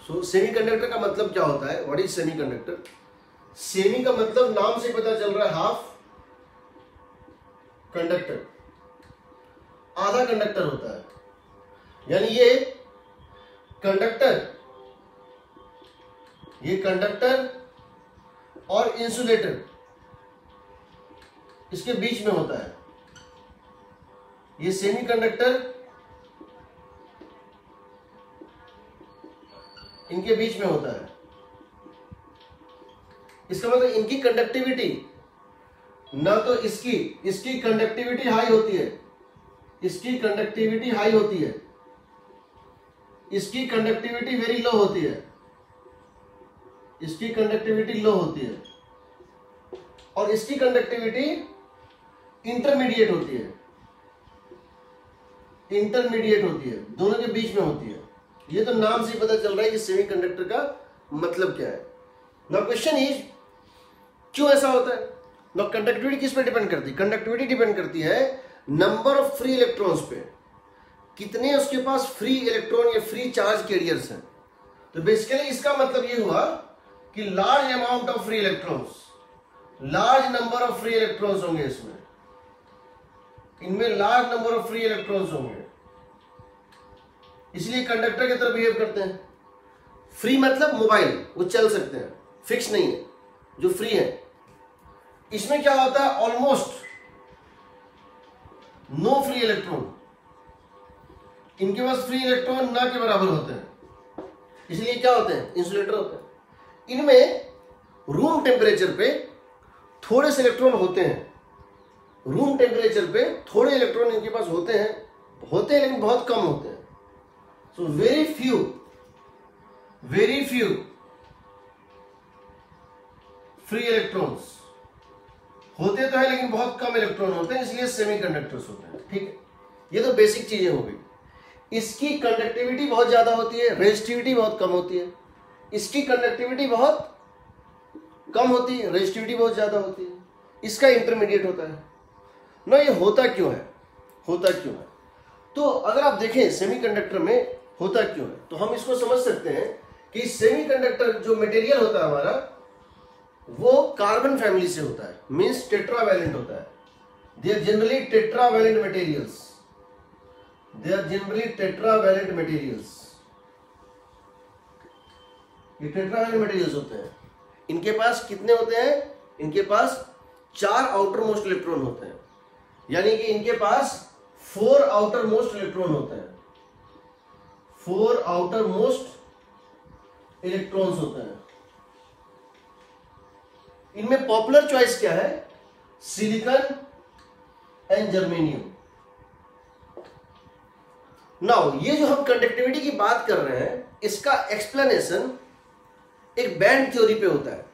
सो semiconductor का मतलब क्या होता है? What is semiconductor? सेमी का मतलब नाम से पता चल रहा है हाफ कंडक्टर, आधा कंडक्टर होता है। यानी ये कंडक्टर और इंसुलेटर इसके बीच में होता है। ये सेमीकंडक्टर इनके बीच में होता है। इसका मतलब इनकी कंडक्टिविटी ना तो इसकी कंडक्टिविटी हाई होती है, इसकी कंडक्टिविटी हाई होती है, इसकी कंडक्टिविटी वेरी लो होती है, इसकी कंडक्टिविटी लो होती है, और इसकी कंडक्टिविटी इंटरमीडिएट होती है, दोनों के बीच में होती है। ये तो नाम से पता चल रहा है कि सेमीकंडक्टर का मतलब क्या है। नाउ क्वेश्चन इज, क्यों ऐसा होता है? नाउ कंडक्टिविटी किस पे डिपेंड करती है? कंडक्टिविटी डिपेंड करती है नंबर ऑफ फ्री इलेक्ट्रॉन्स पे, कितने उसके पास फ्री इलेक्ट्रॉन या फ्री चार्ज कैरियर्स हैं। तो बेसिकली इसका मतलब ये हुआ कि large amount of free electrons, large number of free electrons होंगे इनमें large number of free electrons होंगे, इसलिए कंडक्टर की तरह बिहेव करते हैं। फ्री मतलब मोबाइल, वो चल सकते हैं, फिक्स नहीं है, जो फ्री है। इसमें क्या होता है? ऑलमोस्ट नो फ्री इलेक्ट्रॉन, इनके पास फ्री इलेक्ट्रॉन ना के बराबर होते हैं, इसलिए क्या होते हैं? इंसुलेटर होते हैं। इनमें रूम टेम्परेचर पे थोड़े से इलेक्ट्रॉन होते हैं, रूम टेम्परेचर पे थोड़े इलेक्ट्रॉन इनके पास होते हैं लेकिन बहुत कम होते हैं। So very few free electrons होते तो है लेकिन बहुत कम इलेक्ट्रॉन होते हैं, इसलिए सेमीकंडक्टर्स होते हैं। ठीक है, ये तो बेसिक चीजें हो गई। इसकी कंडक्टिविटी बहुत ज्यादा होती है, रेजिस्टिविटी बहुत कम होती है। इसकी कंडक्टिविटी बहुत कम होती है, रेजिस्टिविटी बहुत ज्यादा होती है। इसका इंटरमीडिएट होता है ना। ये होता क्यों है? तो अगर आप देखें सेमीकंडक्टर में होता क्यों है, तो हम इसको समझ सकते हैं कि सेमीकंडक्टर जो मटेरियल होता है हमारा, वो कार्बन फैमिली से होता है, मींस टेट्रावैलेंट होता है। They are generally tetravalent materials, ये टेट्रावैलेंट मटेरियल्स होते हैं। इनके पास कितने होते हैं? इनके पास 4 आउटर मोस्ट इलेक्ट्रॉन होते हैं, यानी कि इनके पास 4 आउटर मोस्ट इलेक्ट्रॉन होते हैं, 4 आउटर मोस्ट इलेक्ट्रॉन्स होते हैं। इनमें पॉपुलर चॉइस क्या है? Silicon and germanium. नाउ ये जो हम कंडक्टिविटी की बात कर रहे हैं, इसका एक्सप्लेनेशन एक बैंड थ्योरी पे होता है।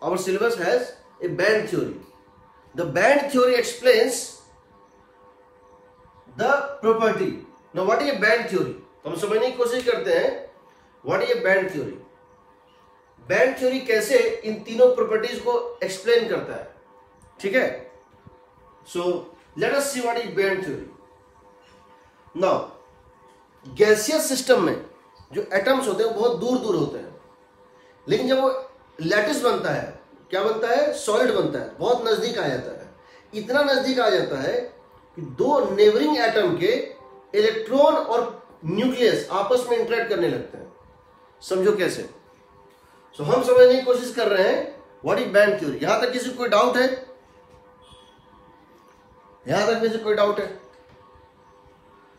Our syllabus has a band theory. The band theory explains the property. Now what is a band theory? हम समझने की कोशिश करते हैं what is a band theory. Band theory कैसे इन तीनों प्रॉपर्टीज को एक्सप्लेन करता है। ठीक है, so let us see what is band theory. Now gaseous system में जो एटम्स होते हैं वो बहुत दूर दूर होते हैं, लेकिन जब वो लैटिस बनता है, क्या बनता है? सॉलिड बनता है, बहुत नजदीक आ जाता है। इतना नजदीक आ जाता है कि 2 नेबरिंग एटम के इलेक्ट्रॉन और न्यूक्लियस आपस में इंटरेक्ट करने लगते हैं। समझो कैसे? सो हम समझने की कोशिश कर रहे हैं व्हाट इज बैंड थ्योरी। यहां तक किसी को कोई डाउट है?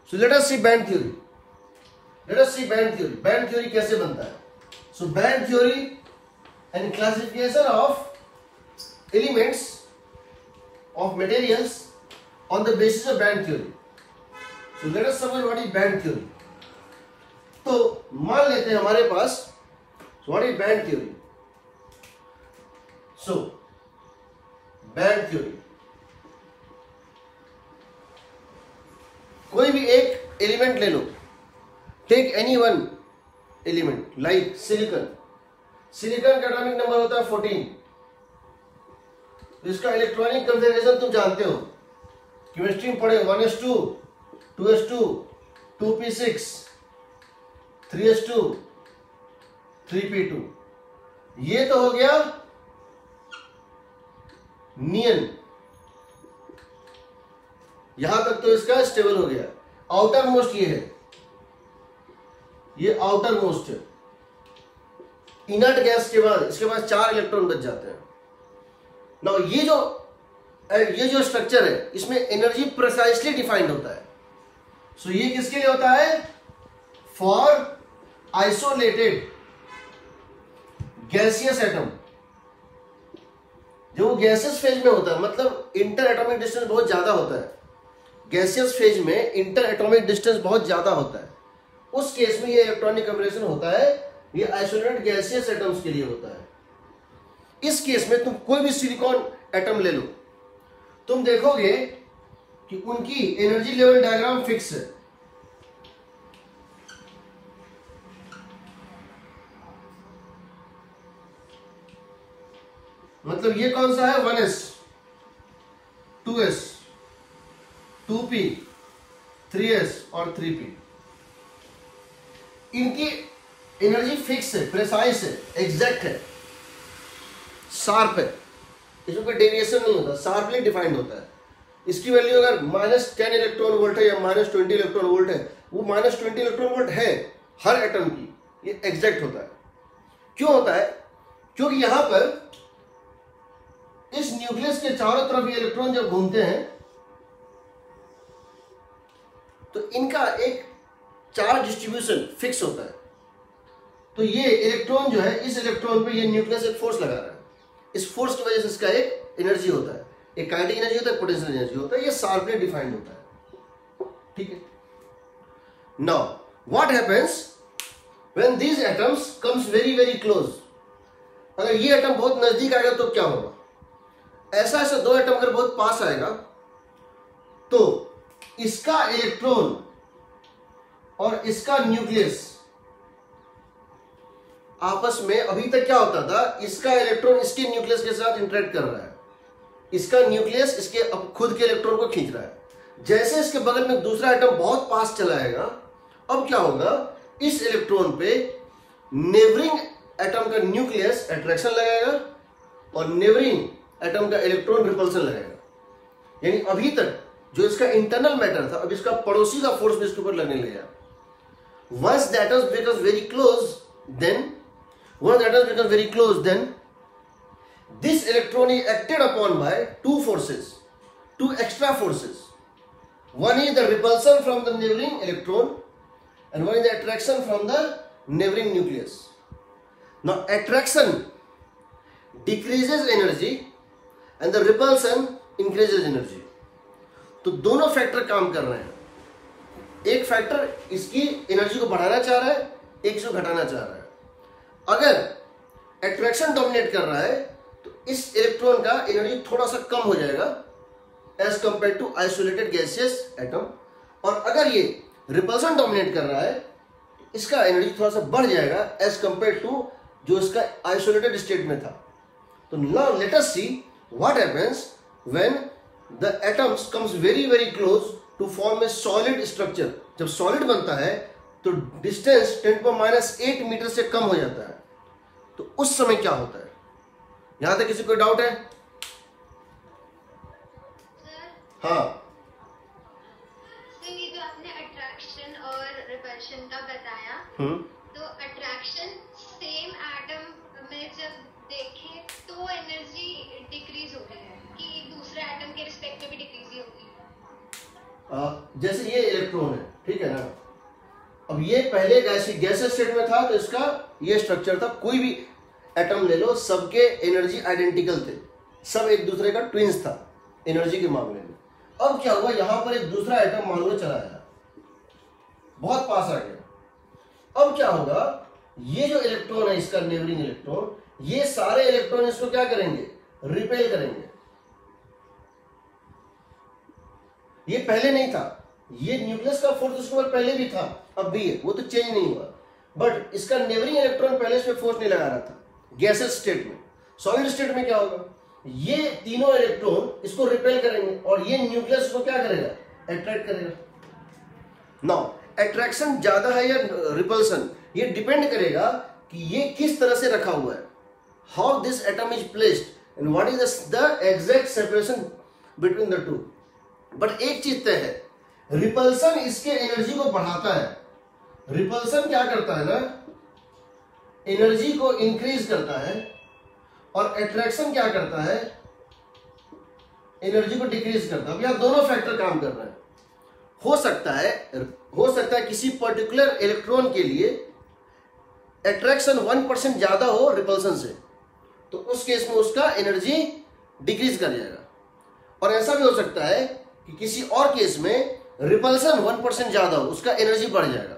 So let us see band theory. Band theory कैसे बनता है? So band theory and classification of elements of materials on the basis of band theory. So let us समझ व्हाट इज बैंड थ्योरी। तो मान लेते हैं हमारे पास what is band theory. So band theory, कोई भी एक एलिमेंट ले लो, take any one element like silicon. Silicon का एटॉमिक नंबर होता है 14। इसका इलेक्ट्रॉनिक कॉन्फ़िगरेशन तुम जानते हो, केमिस्ट्री में पढ़े, 1s2 2s2 2p6 3s2 3p2। ये तो हो गया नियन, यहां तक तो इसका स्टेबल हो गया। आउटर मोस्ट ये है, ये आउटर मोस्ट है। इनर्ट गैस के बाद इसके पास 4 इलेक्ट्रॉन बच जाते हैं। नाउ ये जो स्ट्रक्चर है इसमें एनर्जी प्रिसाइसली डिफाइंड होता है। सो ये किसके लिए होता है? For isolated gaseous atom. जो गैसियस फेज में होता है, मतलब इंटर एटॉमिक डिस्टेंस बहुत ज्यादा होता है, गैसियस फेज में इंटर एटॉमिक डिस्टेंस बहुत ज्यादा होता है, उस केस में ये इलेक्ट्रॉनिक कॉम्बिनेशन होता है, ये आइसोलेटेड गैसियस एटम्स के लिए होता है। इस केस में तुम कोई भी सिलिकॉन एटम ले लो, तुम देखोगे कि उनकी एनर्जी लेवल डायग्राम फिक्स है। मतलब ये कौन सा है? 1s 2s 2p 3s और 3p। इनकी एनर्जी फिक्स है, प्रेसाइज है, एग्जैक्ट है, शार्प है, इसमें कोई डेविएशन नहीं होता, शार्पली डिफाइंड होता है। इसकी वैल्यू अगर -10 इलेक्ट्रॉन वोल्ट है या -20 इलेक्ट्रॉन वोल्ट है, वो -20 इलेक्ट्रॉन वोल्ट है हर एटम की, ये एग्जैक्ट होता है। क्यों होता है? क्योंकि यहां पर इस न्यूक्लियस के चारों तरफ ये इलेक्ट्रॉन जब घूमते हैं तो इनका एक चार्ज डिस्ट्रीब्यूशन फिक्स होता है। तो ये इलेक्ट्रॉन जो है, इस इलेक्ट्रॉन पे ये न्यूक्लियस एक फोर्स लगा रहा है, इस फोर्स की वजह से इसका एक एनर्जी होता है, एक काइनेटिक एनर्जी होता है, पोटेंशियल एनर्जी होता है, ये शार्पली डिफाइंड होता है। ठीक है। Now what happens when these atoms comes very very close. अगर ये एटम बहुत नजदीक आएगा तो क्या होगा? ऐसा 2 एटम अगर बहुत पास आएगा तो इसका इलेक्ट्रॉन और इसका न्यूक्लियस आपस में, अभी तक क्या होता था, इसका इलेक्ट्रॉन इसके न्यूक्लियस के साथ इंटरेक्ट कर रहा है, इसका न्यूक्लियस इसके अब खुद के इलेक्ट्रॉन को खींच रहा है। जैसे इसके बगल में दूसरा एटम बहुत पास चला आएगा, अब क्या होगा, इस इलेक्ट्रॉन पे नेबरिंग एटम का न्यूक्लियस अट्रैक्शन लगाएगा और नेबरिंग एटम का इलेक्ट्रॉन रिपल्सन लगाएगा। यानी अभी तक जो इसका इंटरनल मैटर था, अब इसका पड़ोसी का फोर्स भी इसके ऊपर लगने लगेगा। Once the atoms becomes very close, then this electron is acted upon by two forces, two extra forces. One is the repulsion from the neighboring electron, and one is the attraction from the neighboring nucleus. Now, attraction decreases energy, and the repulsion increases energy. तो दोनों factor काम कर रहे हैं। एक factor इसकी energy को बढ़ाना चाह रहा है, एक इसको घटाना चाह रहा है। अगर अट्रैक्शन डोमिनेट कर रहा है तो इस इलेक्ट्रॉन का एनर्जी थोड़ा सा कम हो जाएगा as compare to isolated gaseous atom, और अगर ये रिपल्सन डोमिनेट कर रहा है तो इसका एनर्जी थोड़ा सा बढ़ जाएगा एज कंपेयर टू जो इसका आइसोलेटेड स्टेट में था। तो now let us see what happens when the atoms comes very very close to form a solid structure. जब सॉलिड बनता है तो डिस्टेंस 10⁻8 मीटर से कम हो जाता है, तो उस समय क्या होता है? यहां तक किसी को डाउट है? हाँ, तो ये जो आपने अट्रैक्शन और रिपल्शन का बताया, तो अट्रैक्शन सेम एटम में जब देखें तो एनर्जी डिक्रीज हो रही है कि दूसरे एटम के रिस्पेक्ट में भी डिक्रीज ही होगी? जैसे ये इलेक्ट्रॉन है, ठीक है ना, अब ये पहले गैसियस स्टेट में था तो इसका ये स्ट्रक्चर था। कोई भी एटम ले लो, सबके एनर्जी आइडेंटिकल थे, सब एक दूसरे का ट्विंस था एनर्जी के मामले में। अब क्या हुआ, यहां पर एक दूसरा एटम मान लो चला आया, बहुत पास आ गया। अब क्या होगा, ये जो इलेक्ट्रॉन है इसका नेबरिंग इलेक्ट्रॉन, ये सारे इलेक्ट्रॉन इसको क्या करेंगे, रिपेल करेंगे। ये पहले नहीं था, ये न्यूक्लियस का फोर्स उसके ऊपर पहले भी था, अब भी है, वो तो चेंज नहीं हुआ। बट इसका नेबरिंग इलेक्ट्रॉन पहले इस पे फोर्स नहीं लगा रहा था गैसेस स्टेट में। सॉलिड स्टेट में क्या होगा, ये तीनों इलेक्ट्रॉन इसको रिपेल करेंगे और ये न्यूक्लियस को क्या करेगा, अट्रैक्ट करेगा। नाउ अट्रैक्शन ज्यादा है या रिपल्सन, ये डिपेंड करेगा कि ये किस तरह से रखा हुआ है, how this atom is placed and what is the exact separation between the two. But एक चीज तय है, रिपल्सन इसके एनर्जी को बढ़ाता है। रिपल्सन क्या करता है ना, एनर्जी को इंक्रीज करता है, और अट्रैक्शन क्या करता है, एनर्जी को डिक्रीज करता है। अब यहां दोनों फैक्टर काम कर रहे हैं। हो सकता है किसी पर्टिकुलर इलेक्ट्रॉन के लिए अट्रैक्शन 1% ज्यादा हो रिपल्सन से, तो उस केस में उसका एनर्जी डिक्रीज कर जाएगा। और ऐसा भी हो सकता है कि किसी और केस में रिपल्सन 1% ज्यादा हो, उसका एनर्जी बढ़ जाएगा।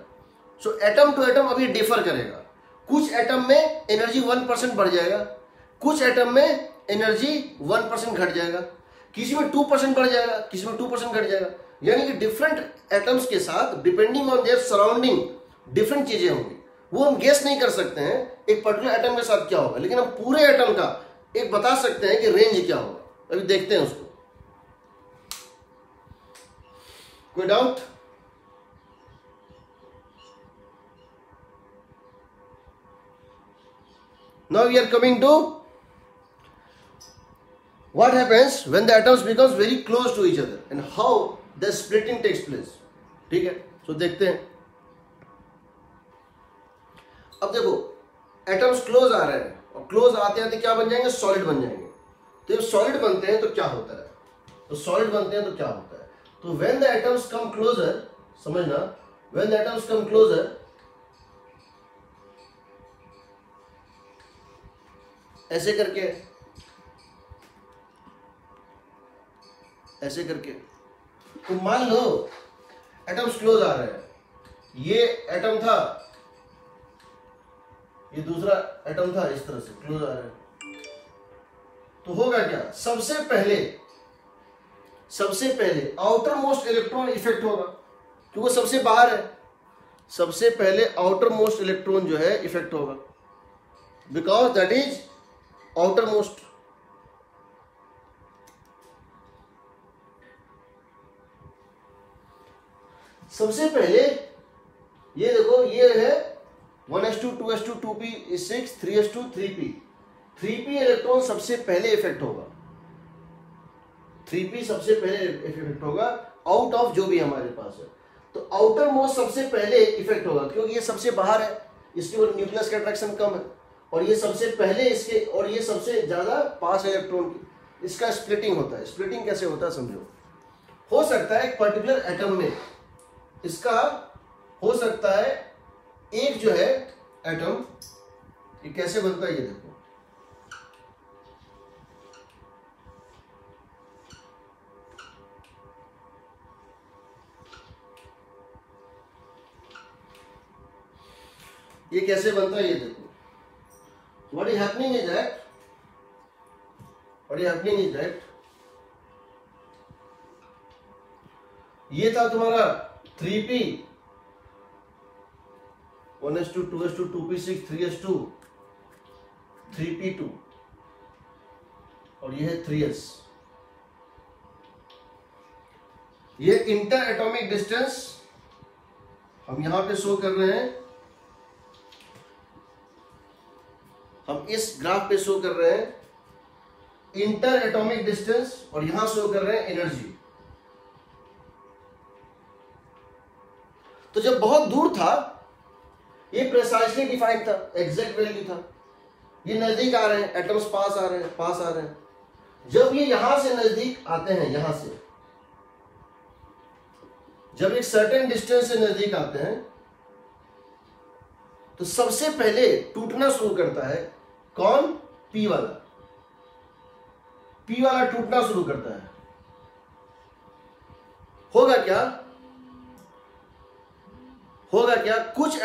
सो एटम टू एटम अभी डिफर करेगा। कुछ एटम में एनर्जी 1% बढ़ जाएगा, कुछ एटम में एनर्जी 1% घट जाएगा, किसी में 2% बढ़ जाएगा, किसी में 2% घट जाएगा। यानी कि डिफरेंट एटम्स के साथ depending on their surrounding different चीजें होंगी। वो हम गेस नहीं कर सकते हैं एक पर्टिकुलर एटम के साथ क्या होगा, लेकिन हम पूरे एटम का एक बता सकते हैं कि रेंज क्या होगा। अभी देखते हैं उसको। कोई doubt? Now we are coming to what happens when the atoms becomes very close to each other and how the splitting takes place. ठीक है, तो देखते हैं। अब देखो, एटम्स क्लोज आ रहे हैं और क्लोज आते आते क्या बन जाएंगे, सॉलिड बन जाएंगे। तो जब सॉलिड बनते हैं तो क्या होता है, तो सॉलिड बनते हैं तो क्या होता है, तो when the atoms come closer, समझना, when the atoms come closer, ऐसे करके, ऐसे करके, तो मान लो एटम्स क्लोज आ रहे हैं, ये एटम था, ये दूसरा एटम था, इस तरह से क्लोज आ रहे हैं। तो होगा क्या, सबसे पहले आउटर मोस्ट इलेक्ट्रॉन इफेक्ट होगा, क्योंकि वो सबसे बाहर है। सबसे पहले आउटर मोस्ट इलेक्ट्रॉन जो है इफेक्ट होगा, because that is outer most. सबसे पहले ये देखो, ये है 1s2 2s2 2p6 3s2 3p। 3p electron सबसे पहले इफेक्ट होगा, 3p सबसे पहले इफेक्ट होगा आउट ऑफ जो भी हमारे पास है। तो आउटर मोस्ट सबसे पहले इफेक्ट होगा, क्योंकि ये सबसे बाहर है, इसके ऊपर न्यूक्लियस का अट्रैक्शन कम है, और ये सबसे पहले इसके, और ये सबसे ज्यादा पास इलेक्ट्रॉन की, इसका स्प्लिटिंग होता है। स्प्लिटिंग कैसे होता है समझो। हो सकता है एक पर्टिकुलर एटम में इसका हो सकता है एक जो है एटम, ये कैसे बनता है ये देखो, ये कैसे बनता है ये देखो। What is happening is that ये था तुम्हारा 3p 1s2 2s2 2p6 3s2 3p2, और ये है 3s। ये इंटर एटॉमिक डिस्टेंस हम यहां पे शो कर रहे हैं, हम इस ग्राफ पे शो कर रहे हैं इंटर एटॉमिक डिस्टेंस, और यहां शो कर रहे हैं एनर्जी। तो जब बहुत दूर था ये प्रिसाइसली डिफाइंड था, एग्जैक्ट वैल्यू था। ये नजदीक आ रहे हैं, एटम्स पास आ रहे हैं। जब ये यहां से नजदीक आते हैं, यहां से जब एक सर्टेन डिस्टेंस से नजदीक आते हैं, तो सबसे पहले टूटना शुरू करता है कौन, पी वाला। पी वाला टूटना शुरू करता है। होगा क्या, कुछ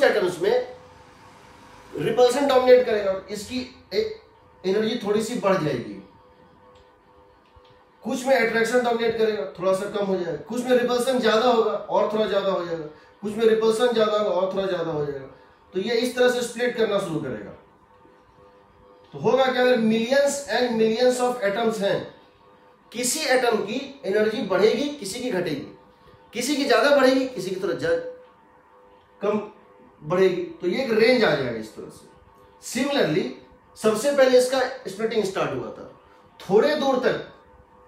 एटम्स में रिपल्सन डोमिनेट करेगा, इसकी एनर्जी थोड़ी सी बढ़ जाएगी। कुछ में अट्रैक्शन डोमिनेट करेगा, थोड़ा सा कम हो जाएगा। कुछ में रिपल्सन ज्यादा होगा और थोड़ा ज्यादा हो जाएगा, कुछ में रिपल्सन ज्यादा होगा और थोड़ा ज्यादा हो जाएगा। तो ये इस तरह से स्प्लिट करना शुरू करेगा। तो होगा क्या, अगर millions and millions of atoms हैं, किसी एटम की एनर्जी बढ़ेगी, किसी की घटेगी, किसी की ज्यादा बढ़ेगी, किसी की थोड़ा कम बढ़ेगी, तो ये एक रेंज आ जाएगा इस तरह से। सिमिलरली सबसे पहले इसका स्प्लिटिंग स्टार्ट हुआ था, थोड़े दूर तक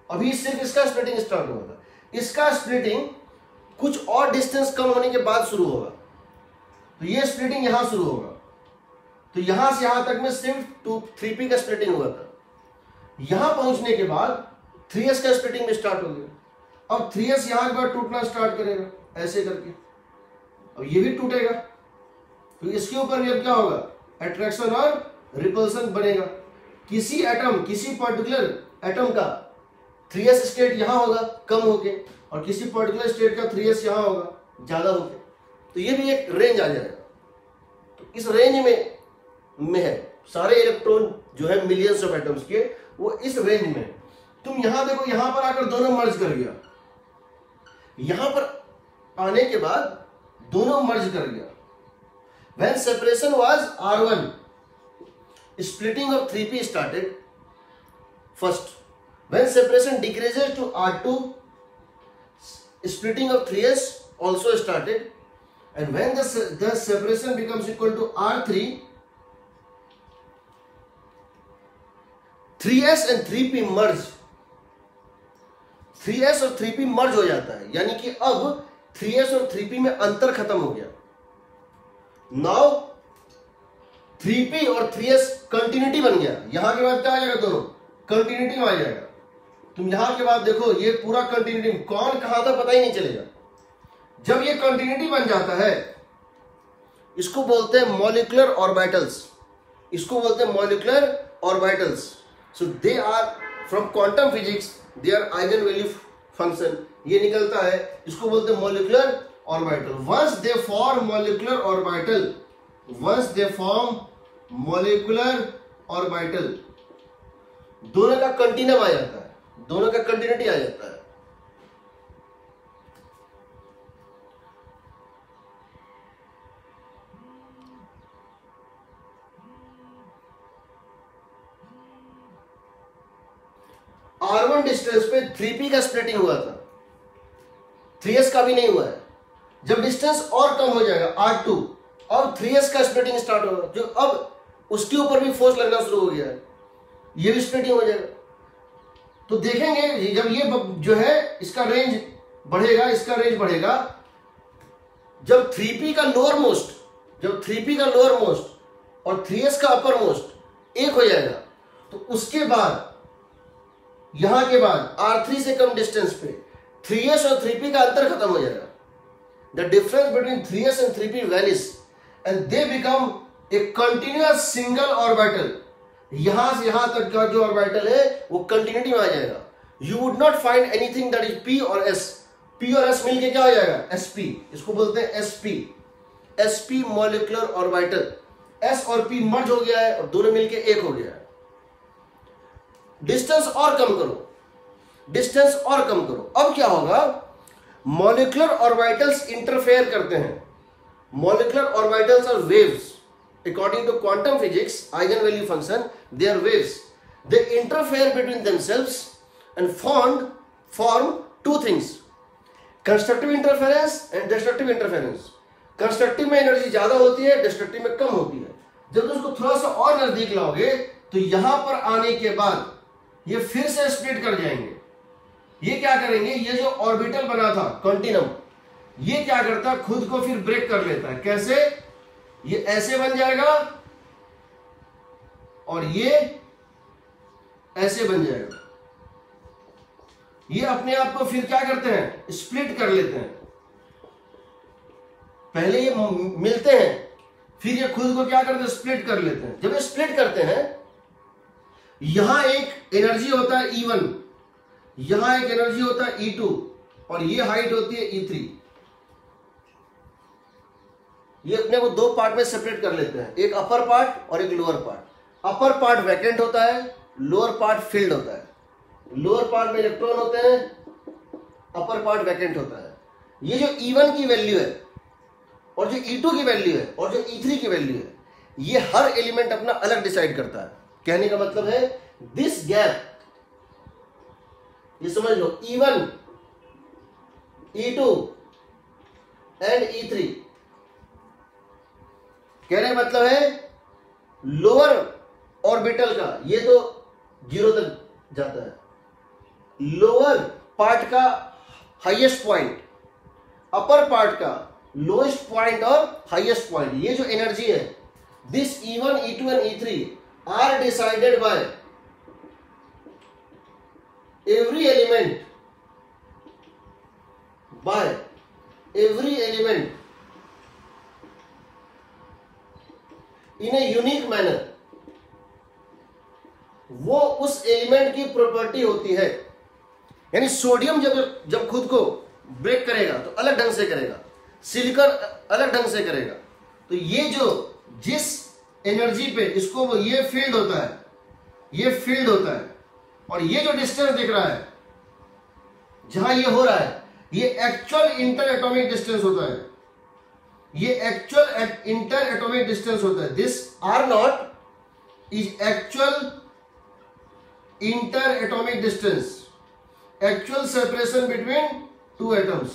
अभी सिर्फ इसका स्प्लिटिंग स्टार्ट हुआ था, इसका स्प्लिटिंग कुछ और डिस्टेंस कम होने के बाद शुरू होगा, तो ये स्प्लिटिंग यहां शुरू होगा, तो यहां से यहां तक में सिर्फ 3p का स्प्लिटिंग हुआ था। यहां पहुंचने के बाद 3s का स्प्लिटिंग में स्टार्ट हो गया। अब 3s यहां के बाद टूटना स्टार्ट करेगा ऐसे करके, अब ये भी टूटेगा, तो इसके ऊपर भी अब क्या होगा, अट्रैक्शन और रिपल्सन बनेगा। किसी एटम, किसी पर्टिकुलर एटम का 3s स्टेट यहां होगा कम होके, और किसी पर्टिकुलर स्टेट का 3s यहां होगा ज्यादा होके, तो ये भी एक रेंज आ जाएगा। तो इस रेंज में है सारे इलेक्ट्रॉन जो है मिलियंस ऑफ एटम्स के, वो इस रेंज में। तुम यहां देखो, यहां पर आकर दोनों मर्ज कर गया, यहां पर आने के बाद दोनों मर्ज कर गया। When separation was R1, splitting of 3p started first. When separation decreases to R2, splitting of 3s also started. And when the separation becomes equal to R3, 3s and 3p merge. 3s और 3p मर्ज हो जाता है, यानी कि अब 3s और 3p में अंतर खत्म हो गया। नाउ 3p और 3s कंटिन्यूटी बन गया। यहां के बाद क्या आ जाएगा, दोनों कंटिन्यूटी में आ जाएगा। तुम यहां के बाद देखो, ये पूरा कंटिन्यूटी, कौन कहां था पता ही नहीं चलेगा। जब ये कंटिन्यूटी बन जाता है, इसको बोलते हैं मॉलिक्यूलर ऑर्बिटल्स, इसको बोलते हैं molecular orbitals. So they are from quantum physics, they are eigen value function, ये निकलता है, इसको बोलते हैं molecular orbital. Once they form molecular orbital, once they form molecular orbital, दोनों का कंटिन्यूम आ जाता है, दोनों का कंटिन्यूटी आ जाता है। R1 डिस्टेंस पे 3p का स्प्लिटिंग हुआ था, 3s का भी नहीं हुआ है। जब डिस्टेंस और कम हो जाएगा R2, अब 3s का स्प्लिटिंग स्टार्ट होगा, जो अब उसके ऊपर भी फोर्स लगना शुरू हो गया है, ये भी स्प्लिटिंग हो जाएगा। तो देखेंगे जब ये जो है इसका रेंज बढ़ेगा, इसका रेंज बढ़ेगा, जब 3p का लोअर मोस्ट, जब 3p का लोअर मोस्ट और 3s का अपर मोस्ट एक हो जाएगा, तो उसके बाद यहां के बाद R3 से कम डिस्टेंस पे 3s और 3p का अंतर खत्म हो जाएगा। The difference between 3s and 3p vanish and they become a continuous single orbital. यहां से यहां तक का जो ऑर्बिटल है वो कंटिन्यूटी में आ जाएगा। You would not find anything that is p और s, p और s मिलके क्या हो जाएगा, sp, इसको बोलते हैं sp मॉलिक्यूलर ऑर्बिटल। s और p मर्ज हो गया है और दोनों मिलके एक हो गया है। डिस्टेंस और कम करो, डिस्टेंस और कम करो, अब क्या होगा, मॉलिक्यूलर ऑर्बिटल्स इंटरफेयर करते हैं। Molecular orbitals are waves, according to quantum physics eigenvalue function, they are waves. They interfere between themselves and form two things, constructive interference and destructive interference. Constructive में energy ज्यादा होती है, destructive में कम होती है। जब तुम उसको थोड़ा सा और नजदीक लाओगे तो यहां पर आने के बाद ये फिर से स्प्लिट कर जाएंगे। ये क्या करेंगे, ये जो ऑर्बिटल बना था कंटिन्यूम, ये क्या करता है, खुद को फिर ब्रेक कर लेता है। कैसे, ये ऐसे बन जाएगा और ये ऐसे बन जाएगा। ये अपने आप को फिर क्या करते हैं, स्प्लिट कर लेते हैं। पहले ये मिलते हैं, फिर ये खुद को क्या करते हैं, स्प्लिट कर लेते हैं। जब ये स्प्लिट करते हैं, यहां एक एनर्जी होता है E1, यहां एक एनर्जी होता है E2 और ये हाइट होती है E3। ये अपने को दो पार्ट में सेपरेट कर लेते हैं, एक अपर पार्ट और एक lower part. Upper part vacant होता है, लोअर पार्ट फिल्ड होता है। लोअर पार्ट में इलेक्ट्रॉन होते हैं, अपर पार्ट वैकेंट होता है। ये जो E1 की वैल्यू है और जो E2 की वैल्यू है और जो E3 की वैल्यू है, ये हर एलिमेंट अपना अलग डिसाइड करता है। कहने का मतलब है दिस गैप, ये समझ लो, E1, E2 एंड E3, कहने का मतलब है लोअर ऑर्बिटल का ये तो 0 तक जाता है, लोअर पार्ट का हाईएस्ट पॉइंट, अपर पार्ट का लोएस्ट पॉइंट और हाईएस्ट पॉइंट, ये जो एनर्जी है this E1, E2 and E3 are decided by every element in a unique manner। वो उस एलिमेंट की प्रॉपर्टी होती है, यानी सोडियम जब खुद को ब्रेक करेगा तो अलग ढंग से करेगा, सिलिकॉन अलग ढंग से करेगा। तो ये जो जिस एनर्जी पे इसको ये फील्ड होता है, ये फील्ड होता है, और ये जो डिस्टेंस दिख रहा है जहां ये हो रहा है ये एक्चुअल इंटर एटॉमिक डिस्टेंस होता है, ये एक्चुअल इंटर एटॉमिक डिस्टेंस होता है। This are not is actual inter atomic distance, actual separation between two atoms.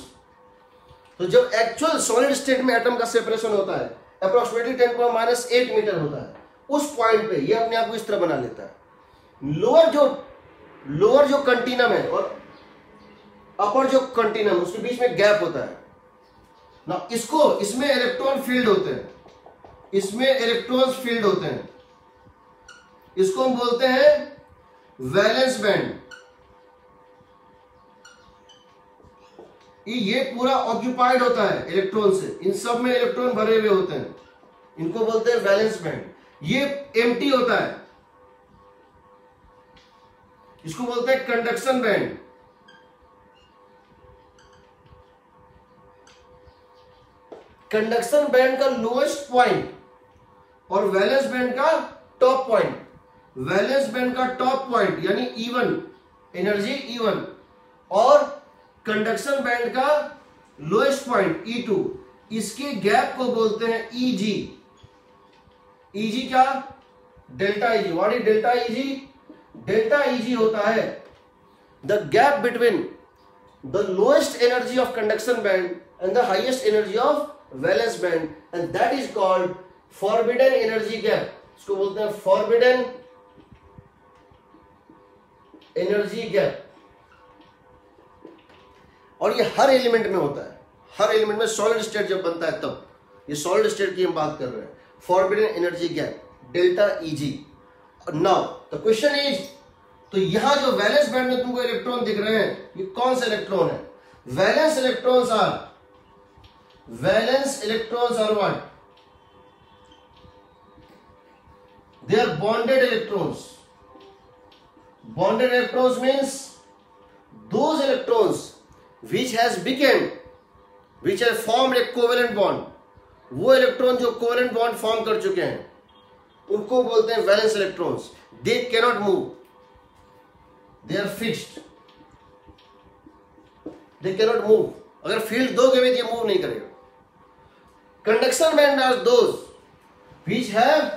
तो जब एक्चुअल सॉलिड स्टेट में एटम का सेपरेशन होता है अप्रोक्सीमेटली 10⁻⁸ मीटर होता है, उस पॉइंट पे ये अपने आप को इस तरह बना लेता है। लोअर जो कंटिनम है और अपर जो कंटिनम, उसके बीच में गैप होता है ना, इसमें इलेक्ट्रॉन फील्ड होते हैं, इसमें इलेक्ट्रॉन्स फील्ड होते हैं, इसको हम बोलते हैं वैलेंस बैंड। ये पूरा ऑक्यूपाइड होता है इलेक्ट्रॉन से, इन सब में इलेक्ट्रॉन भरे हुए होते हैं, इनको बोलते हैं वैलेंस बैंड। ये एम्प्टी होता है, इसको बोलते हैं कंडक्शन बैंड। कंडक्शन बैंड का लोएस्ट पॉइंट और वैलेंस बैंड का टॉप पॉइंट, वैलेंस बैंड का टॉप पॉइंट यानी E1 एनर्जी E1 और कंडक्शन बैंड का लोएस्ट पॉइंट E2, इसके गैप को बोलते हैं Eg। Eg क्या? Delta Eg। What is delta Eg? Delta Eg होता है the gap between the lowest energy of conduction band and the highest energy of valence band, and that is called forbidden energy gap. इसको बोलते हैं forbidden energy gap. और ये हर element में होता है, हर एलिमेंट में सॉलिड स्टेट जब बनता है तब, ये सॉलिड स्टेट की हम बात कर रहे हैं, forbidden energy gap delta Eg। Now the question is, तो यहां जो वैलेंस बैंड में तुमको इलेक्ट्रॉन दिख रहे हैं ये कौन सा इलेक्ट्रॉन है? Valence electrons are what? They are bonded electrons. Bonded electrons means those electrons which has formed a covalent bond। वो इलेक्ट्रॉन जो कोवेलेंट बॉन्ड फॉर्म कर चुके हैं उनको बोलते हैं valence electrons. They cannot move, they are fixed, they cannot move. अगर field दोगे भी ये मूव नहीं करेगा। Conduction band are those which have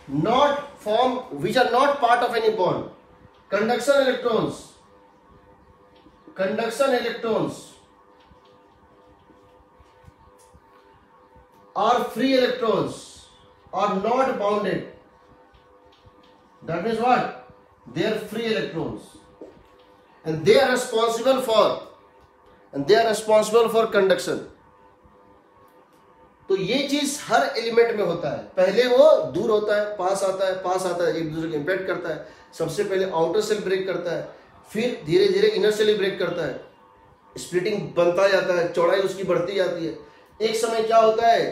not formed, which are not part of any bond। Conduction electrons are free electrons, are not bounded। That means what? They are free electrons and they are responsible for conduction। तो ये चीज हर element में होता है। पहले वो दूर होता है, पास आता है, एक दूसरे को इंपैक्ट करता है। सबसे पहले आउटर सेल ब्रेक करता है, फिर धीरे धीरे इनर सेल ब्रेक करता है, स्प्लिटिंग बनता जाता है, चौड़ाई उसकी बढ़ती जाती है। एक समय क्या होता है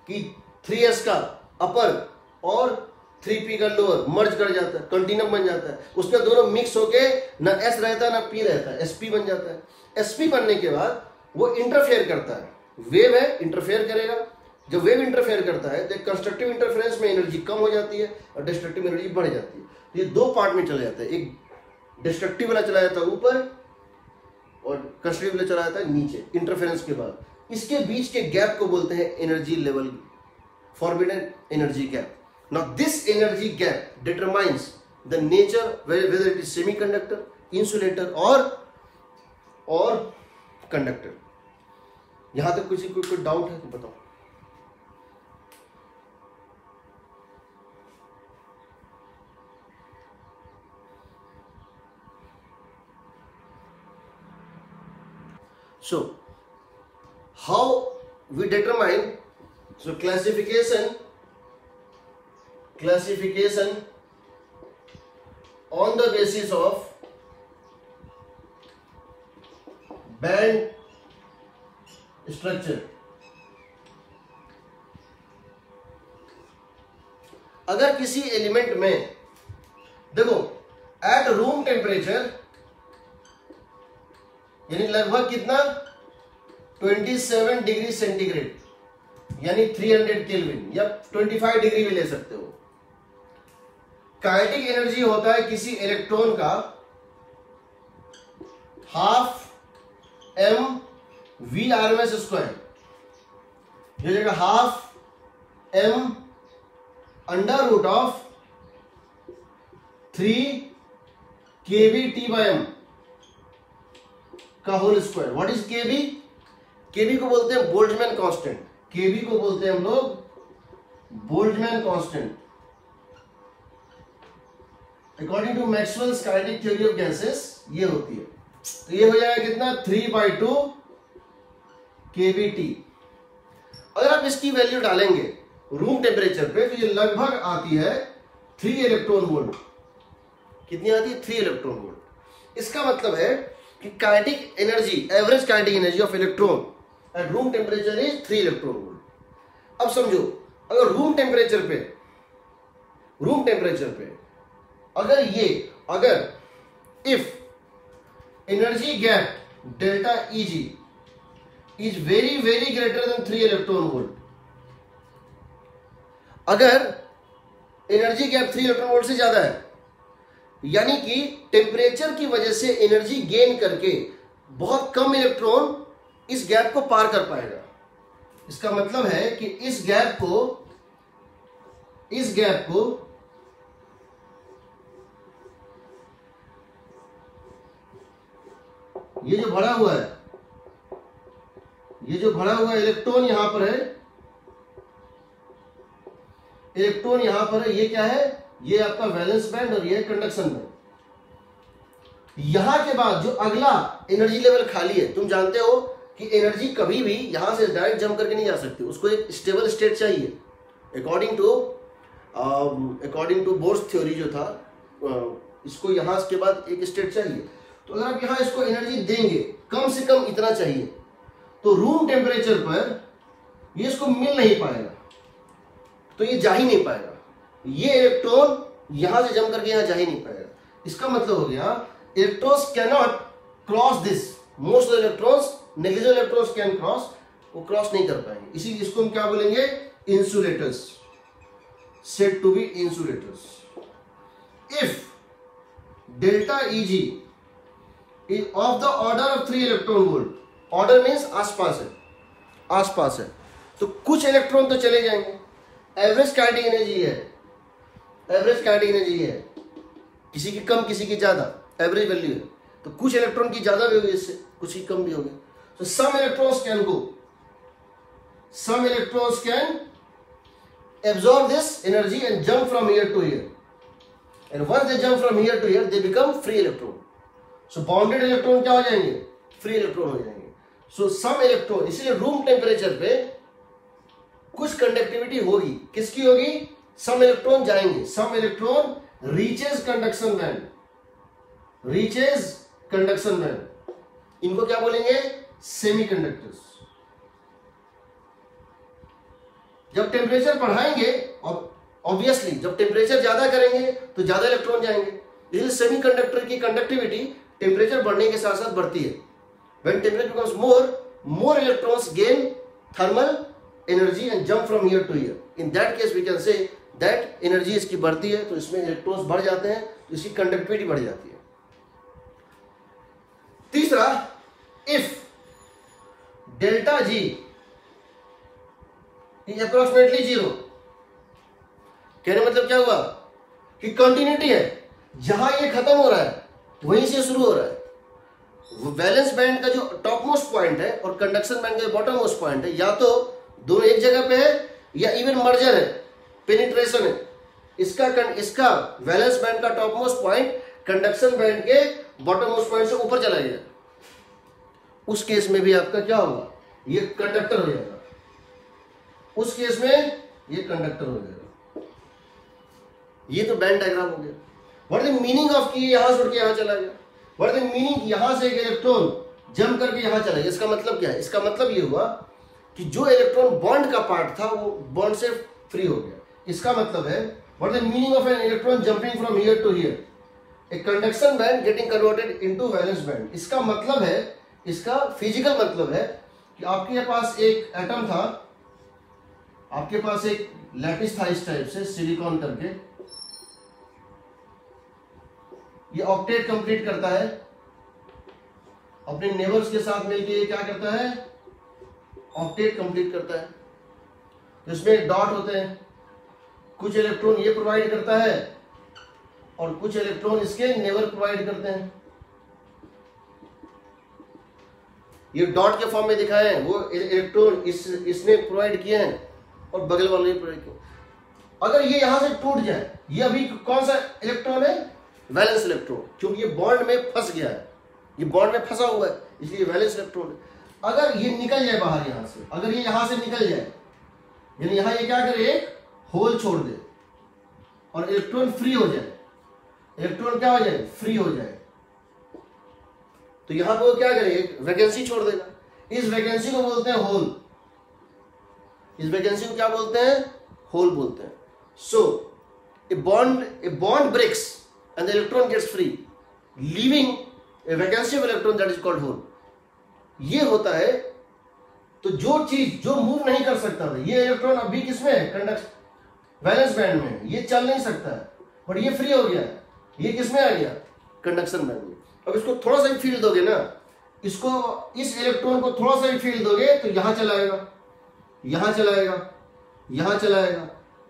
कि 3s का अपर और 3p का लोअर मर्ज कर जाता है, कंटिन्यूम बन जाता है, उसमें दोनों मिक्स होके ना s रहता है ना p रहता है, sp बन जाता है। sp बनने के बाद वो इंटरफेयर करता है, वेव है इंटरफेयर करेगा। जब वेव इंटरफेयर करता है तो कंस्ट्रक्टिव इंटरफेरेंस में एनर्जी कम हो जाती है और डिस्ट्रक्टिव एनर्जी बढ़ जाती है। तो ये दो पार्ट में चला जाता है, एक डिस्ट्रक्टिव वाला चला जाता है ऊपर और कंस्ट्रक्टिव वाला चला जाता है नीचे इंटरफेरेंस के बाद। इसके बीच के गैप को बोलते हैं energy level, forbidden energy gap. Now this energy gap determines the nature whether it is semiconductor, insulator और कंडक्टर। यहां तक किसी को कोई डाउट है तो बताओ। So how we determine, so classification on the basis of band structure. अगर किसी एलिमेंट में देखो एट रूम टेम्परेचर यानी लगभग कितना 27 डिग्री सेंटीग्रेड यानी 300 केल्विन या 25 डिग्री भी ले सकते हो, काइनेटिक एनर्जी होता है किसी इलेक्ट्रॉन का half m v RMS square, जो जगह half m under root of 3 kb T/m का whole square. What is kb? kb को बोलते हैं बोल्ट्जमैन कांस्टेंट, kb को बोलते हैं हम लोग Boltzmann constant according to Maxwell's kinetic theory of gases ये होती है। तो ये हो जाएगा कितना 3/2 kBT। अगर आप इसकी वैल्यू डालेंगे रूम टेम्परेचर पे तो ये लगभग आती है 3 इलेक्ट्रॉन वोल्ट। कितनी आती है? 3 इलेक्ट्रॉन वोल्ट। इसका मतलब है कि kinetic energy, average kinetic energy of electron at room temperature is 3 electron volt. अब समझो अगर रूम टेम्परेचर पे अगर if energy gap delta Eg is very very greater than 3 electron volt, अगर एनर्जी गैप 3 इलेक्ट्रॉन वोल्ट से ज्यादा है यानी कि टेम्परेचर की वजह से एनर्जी गेन करके बहुत कम इलेक्ट्रॉन इस गैप को पार कर पाएगा। इसका मतलब है कि इस गैप को ये जो भरा हुआ इलेक्ट्रॉन यहां पर है, इलेक्ट्रॉन यहां पर है, ये क्या है? ये आपका वैलेंस बैंड और ये कंडक्शन बैंड। यहां के बाद जो अगला एनर्जी लेवल खाली है, तुम जानते हो कि एनर्जी कभी भी यहां से डायरेक्ट जंप करके नहीं जा सकती, उसको एक स्टेबल स्टेट चाहिए। अकॉर्डिंग टू बोर्स थ्योरी जो था, इसको यहां के बाद एक स्टेट चाहिए। तो अगर आप यहां इसको एनर्जी देंगे कम से कम इतना चाहिए, तो रूम टेम्परेचर पर ये इसको मिल नहीं पाएगा, तो ये जा ही नहीं पाएगा। ये इलेक्ट्रॉन यहां से जम करके यहां जा ही नहीं पाएगा। इसका मतलब हो गया electrons cannot cross this, most of the electrons, negligible electrons can cross, वो क्रॉस नहीं कर पाएंगे। इसीलिए इसको हम क्या बोलेंगे? Insulators, said to be insulators. If delta Eg is of the order of 3 electron volt, order means आसपास है, तो कुछ इलेक्ट्रॉन तो चले जाएंगे। एवरेज काइनेटिक एनर्जी है, किसी की कम किसी की ज्यादा, एवरेज वैल्यू है, तो कुछ इलेक्ट्रॉन की ज्यादा भी होगी, इससे कुछ की कम भी होगी। तो some electrons can absorb this energy and jump from here to here, and once they jump from here to here they become free electron. So bounded electron क्या हो जाएंगे? फ्री इलेक्ट्रॉन हो जाएंगे। सो सम इलेक्ट्रॉन, इसीलिए रूम टेम्परेचर पे कुछ conductivity होगी। किसकी होगी? सम इलेक्ट्रॉन जाएंगे, सम इलेक्ट्रॉन रीचेज कंडक्शन बैंड, इनको क्या बोलेंगे? सेमीकंडक्टर्स। जब टेम्परेचर बढ़ाएंगे, ऑब्वियसली जब टेम्परेचर ज्यादा करेंगे तो ज्यादा इलेक्ट्रॉन जाएंगे, इसलिए सेमीकंडक्टर की कंडक्टिविटी टेम्परेचर बढ़ने के साथ साथ बढ़ती है। When temperature becomes more electrons gain thermal energy and jump from here to here. In that case we can say that energy इसकी बढ़ती है, तो इसमें इलेक्ट्रॉन्स बढ़ जाते हैं, तो इसकी कंडक्टिविटी बढ़ जाती है। तीसरा, if delta G is approximately 0, कहने मतलब क्या हुआ कि कंटिन्यूटी है, जहां ये खत्म हो रहा है वहीं से शुरू हो रहा है। वैलेंस बैंड का जो टॉप मोस्ट पॉइंट है और कंडक्शन बैंड का बॉटम मोस्ट पॉइंट है, या तो दोनों एक जगह पे है या इवन मर्जर है, पेनिट्रेशन है। इसका वैलेंस बैंड का top most point conduction band के बॉटम मोस्ट पॉइंट से ऊपर चला गया, उस केस में भी आपका क्या होगा, ये कंडक्टर हो जाएगा, उस केस में ये कंडक्टर हो जाएगा। ये तो बैंड डायग्राम हो गया। What is the meaning of कि यहां से उठ के यहां चला गया, व्हाट इज द मीनिंग यहां से एक इलेक्ट्रॉन जंप करके यहां चला गया, इसका मतलब क्या है, इसका मतलब ये हुआ कि जो इलेक्ट्रॉन बॉन्ड का पार्ट था वो बॉन्ड से फ्री हो गया। इसका मतलब है what is the meaning of an electron jumping from here to here, a conduction band getting converted into valence band. इसका मतलब है, इसका फिजिकल मतलब है कि आपके पास एक एटम था, आपके पास एक लैटिस था इस टाइप से सिलिकॉन करके, ये ऑक्टेट कंप्लीट करता है, अपने नेबर्स के साथ मिलकर ये क्या करता है, ऑक्टेट कंप्लीट करता है। तो इसमें डॉट होते हैं, कुछ इलेक्ट्रॉन ये प्रोवाइड करता है और कुछ इलेक्ट्रॉन इसके नेबर प्रोवाइड करते हैं। ये डॉट के फॉर्म में दिखाए हैं, वो इलेक्ट्रॉन इसने प्रोवाइड किए हैं और बगल वाले ने प्रोवाइड किए। अगर ये यहां से टूट जाए, ये अभी कौन सा इलेक्ट्रॉन है, वैलेंस इलेक्ट्रॉन, क्योंकि ये बॉन्ड में फंस गया है, ये बॉन्ड में फंसा हुआ है, इसलिए वैलेंस इलेक्ट्रॉन है। अगर ये निकल जाए बाहर यहां से, अगर ये यहां से निकल जाए, यानी यहां ये क्या करे, एक होल छोड़ दे और इलेक्ट्रॉन फ्री हो जाए, इलेक्ट्रॉन क्या हो जाए, फ्री हो जाए, तो यहां पर वो क्या करे, एक वैकेंसी छोड़ देगा। इस वैकेंसी को बोलते हैं होल, इस वैकेंसी को क्या बोलते हैं, होल बोलते हैं। So a bond breaks and the electron gets free, leaving a vacancy of electron that is called hole. ये होता है। तो जो चीज जो मूव नहीं कर सकता था, ये इलेक्ट्रॉन अभी किसमें है, कंडक्शन वैलेंस बैंड में, ये चल नहीं सकता है, बट ये फ्री हो गया, ये किसमें आ गया, कंडक्शन बैंड में। अब इसको थोड़ा सा भी फील्ड दोगे ना, इसको, इस इलेक्ट्रॉन को थोड़ा सा भी फील्ड दोगे तो यहां चलाएगा, यहां चलाएगा, यहां चलाएगा,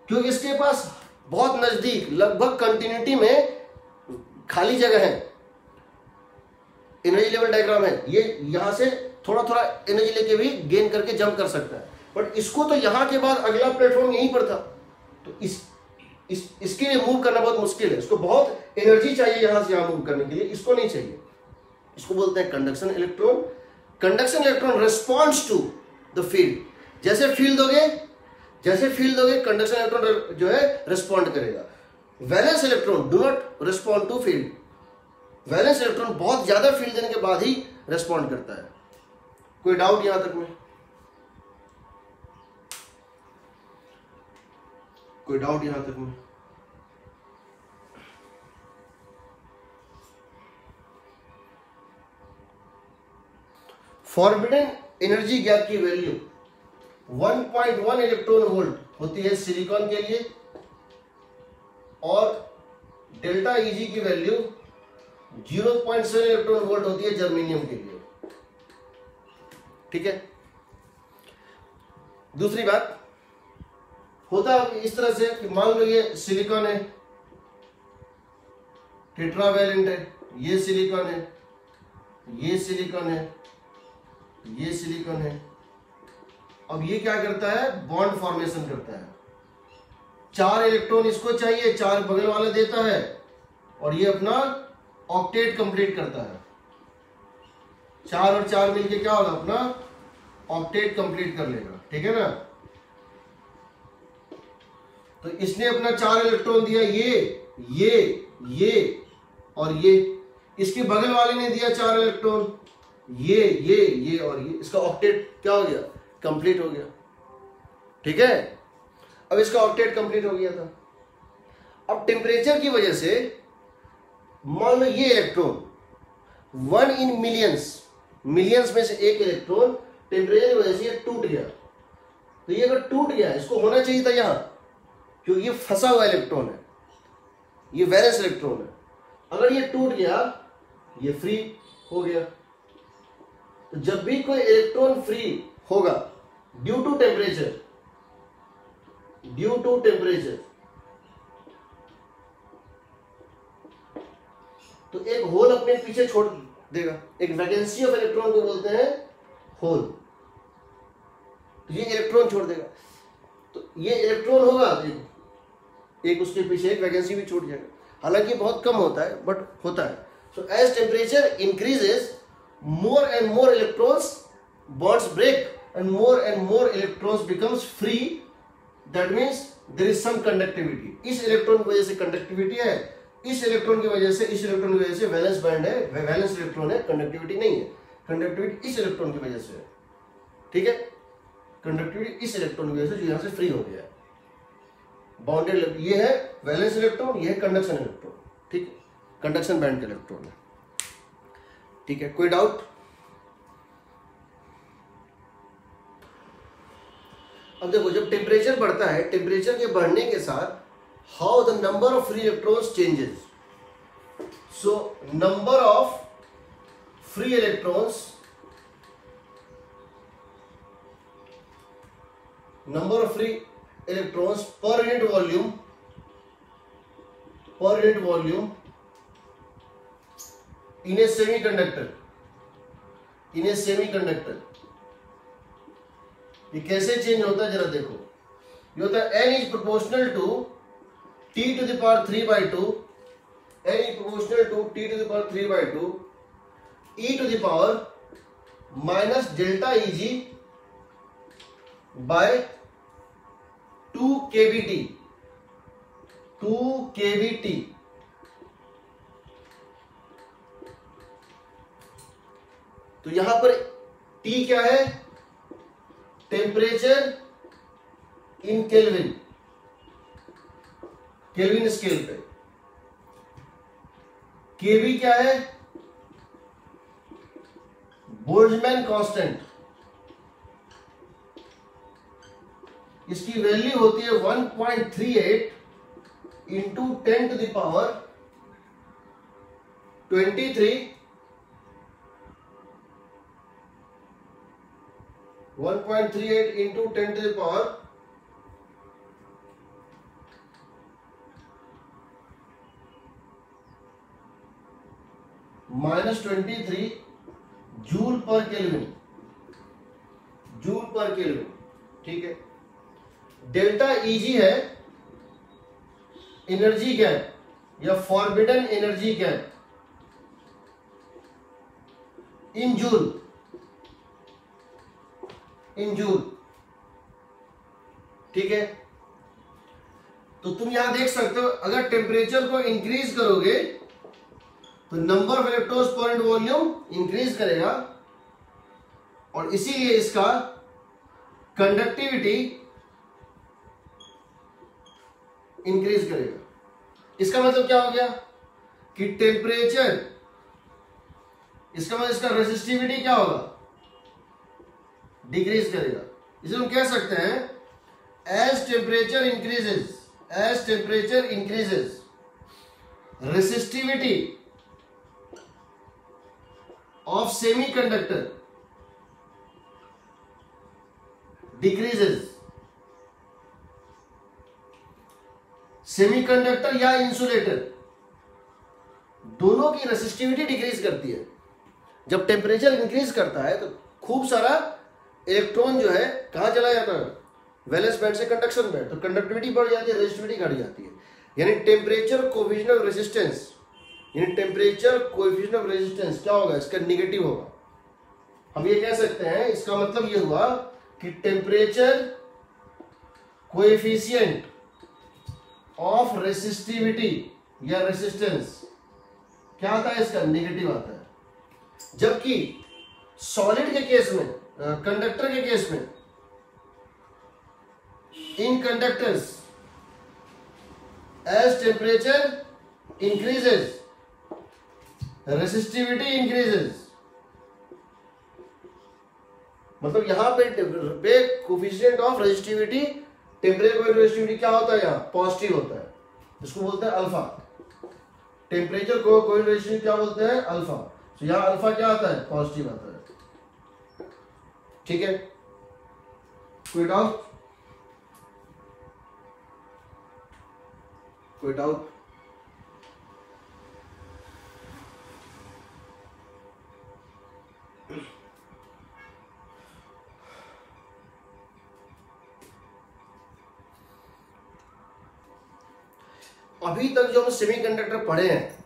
क्योंकि इसके पास बहुत नजदीक लगभग कंटिन्यूटी में खाली जगह है, एनर्जी लेवल डायग्राम है, ये यहां से थोड़ा थोड़ा एनर्जी लेके भी गेन करके जंप कर सकता है। बट इसको तो यहां के बाद अगला प्लेटफॉर्म यहीं पर था, तो इसके लिए मूव करना बहुत मुश्किल है, इसको बहुत एनर्जी चाहिए यहां से यहां मूव करने के लिए, इसको नहीं चाहिए। इसको बोलते हैं conduction electron. Conduction electron responds to the field, जैसे फील्ड दोगे कंडक्शन इलेक्ट्रॉन जो है रिस्पॉन्ड करेगा। Valence electron do not respond to field, valence electron बहुत ज्यादा फील्ड देने के बाद ही रिस्पॉन्ड करता है। कोई डाउट यहां तक में, कोई डाउट यहां तक में? फॉरबिडन एनर्जी गैप की वैल्यू 1.1 इलेक्ट्रॉन वोल्ट होती है सिलिकॉन के लिए, और डेल्टा ईजी की वैल्यू 0.7 इलेक्ट्रॉन वोल्ट होती है जर्मेनियम के लिए। ठीक है। दूसरी बात होता है इस तरह से कि मान लो ये सिलिकॉन है, टेट्रावैलेंट है, ये सिलिकॉन है, ये सिलिकॉन है, ये सिलिकॉन है। अब ये क्या करता है, बॉन्ड फॉर्मेशन करता है, 4 इलेक्ट्रॉन इसको चाहिए, 4 बगल वाला देता है, और ये अपना ऑक्टेट कंप्लीट करता है। 4 और 4 मिलके क्या होगा, अपना ऑक्टेट कंप्लीट कर लेगा। ठीक है ना। तो इसने अपना 4 इलेक्ट्रॉन दिया, ये और ये। इसके बगल वाले ने दिया 4 इलेक्ट्रॉन, ये और ये। इसका ऑक्टेट क्या हो गया, कंप्लीट हो गया। ठीक है। अब इसका ऑक्टेट कंप्लीट हो गया था। अब टेम्परेचर की वजह से मान लो ये इलेक्ट्रॉन 1 in मिलियंस में से एक इलेक्ट्रॉन टेम्परेचर की वजह से ये टूट गया। तो ये अगर टूट गया, इसको होना चाहिए था यहां, क्योंकि ये फंसा हुआ इलेक्ट्रॉन है, ये वैलेंस इलेक्ट्रॉन है। अगर ये टूट गया, ये फ्री हो गया। तो जब भी कोई इलेक्ट्रॉन फ्री होगा ड्यू टू टेम्परेचर, तो एक होल अपने पीछे छोड़ देगा। एक वैकेंसी ऑफ इलेक्ट्रॉन को बोलते हैं होल। तो ये इलेक्ट्रॉन छोड़ देगा, तो ये इलेक्ट्रॉन होगा, एक उसके पीछे एक वैकेंसी भी छूट जाएगा। हालांकि बहुत कम होता है, बट होता है। So as temperature increases more and more electrons bonds break and more electrons becomes free. That means there is some conductivity. इस इलेक्ट्रॉन की वजह से कंडक्टिविटी है, इस इलेक्ट्रॉन की वजह से, इस इलेक्ट्रॉन की वजह से वैलेंस बैंड है, वैलेंस इलेक्ट्रॉन है, कंडक्टिविटी नहीं है, कंडक्टिविटी इस इलेक्ट्रॉन की वजह से है, ठीक है, कंडक्टिविटी इस इलेक्ट्रॉन की वजह से जो यहां से फ्री हो गया है, बाउंडेड, ये है वैलेंस इलेक्ट्रॉन, ये है कंडक्शन इलेक्ट्रॉन, ठीक है, कंडक्शन बैंड का इलेक्ट्रॉन है, ठीक है, कोई डाउट? अब देखो जब टेम्परेचर बढ़ता है, टेम्परेचर के बढ़ने के साथ how the number of free electrons changes. So number of free electrons, number of free electrons per unit volume in A semiconductor, ये कैसे चेंज होता है जरा देखो. ये होता है n is proportional to t to the power 3/2, n is proportional to t to the power 3/2 e to the power minus delta Eg by 2 kBT. तो यहां पर T क्या है? Temperature in Kelvin, Kelvin scale पे. KB क्या है? Boltzmann constant. इसकी value होती है 1.38 into 10 to the power 23, 1.38 into 10 to the power -23 joule per Kelvin, ठीक है. डेल्टा Eg है एनर्जी गैप या forbidden energy gap in joule, ठीक है. तो तुम यहां देख सकते हो अगर टेम्परेचर को इंक्रीज करोगे तो number of electrons per unit volume increase करेगा और इसीलिए इसका कंडक्टिविटी इंक्रीज करेगा. इसका मतलब क्या हो गया कि टेम्परेचर, इसका मतलब इसका रेसिस्टिविटी क्या होगा? डिक्रीज करेगा. इसे हम कह सकते हैं as temperature increases resistivity of semiconductor decreases. Semiconductor या इंसुलेटर दोनों की रेसिस्टिविटी डिक्रीज करती है. जब टेम्परेचर इंक्रीज करता है तो खूब सारा इलेक्ट्रॉन जो है कहां चला जाता है? वैलेंस बैंड से कंडक्शन बैंड. तो कंडक्टिविटी बढ़ जाती है, रेसिस्टिविटी घट जाती है. यानी टेम्परेचर कोएफिशिएंट ऑफ रेजिस्टेंस, यानी टेम्परेचर कोएफिशिएंट ऑफ रेजिस्टेंस क्या होगा? इसका निगेटिव होगा. हम ये कह सकते हैं, इसका मतलब ये हुआ कि टेम्परेचर कोएफिशिएंट ऑफ रेसिस्टिविटी या रेजिस्टेंस क्या आता है? इसका निगेटिव आता है. जबकि सॉलिड के केस में, कंडक्टर के केस में, in conductors as temperature increases resistivity increases. मतलब यहां पे coefficient of resistivity, temperature resistivity क्या होता है? यहां पॉजिटिव होता है. इसको बोलते हैं अल्फा. टेम्परेचर को कोई रेसिस्टिविटी क्या बोलते हैं? अल्फा. तो यहां अल्फा क्या आता है? पॉजिटिव आता है. ठीक है, कोई डाउट? अभी तक जो हम सेमीकंडक्टर पढ़े हैं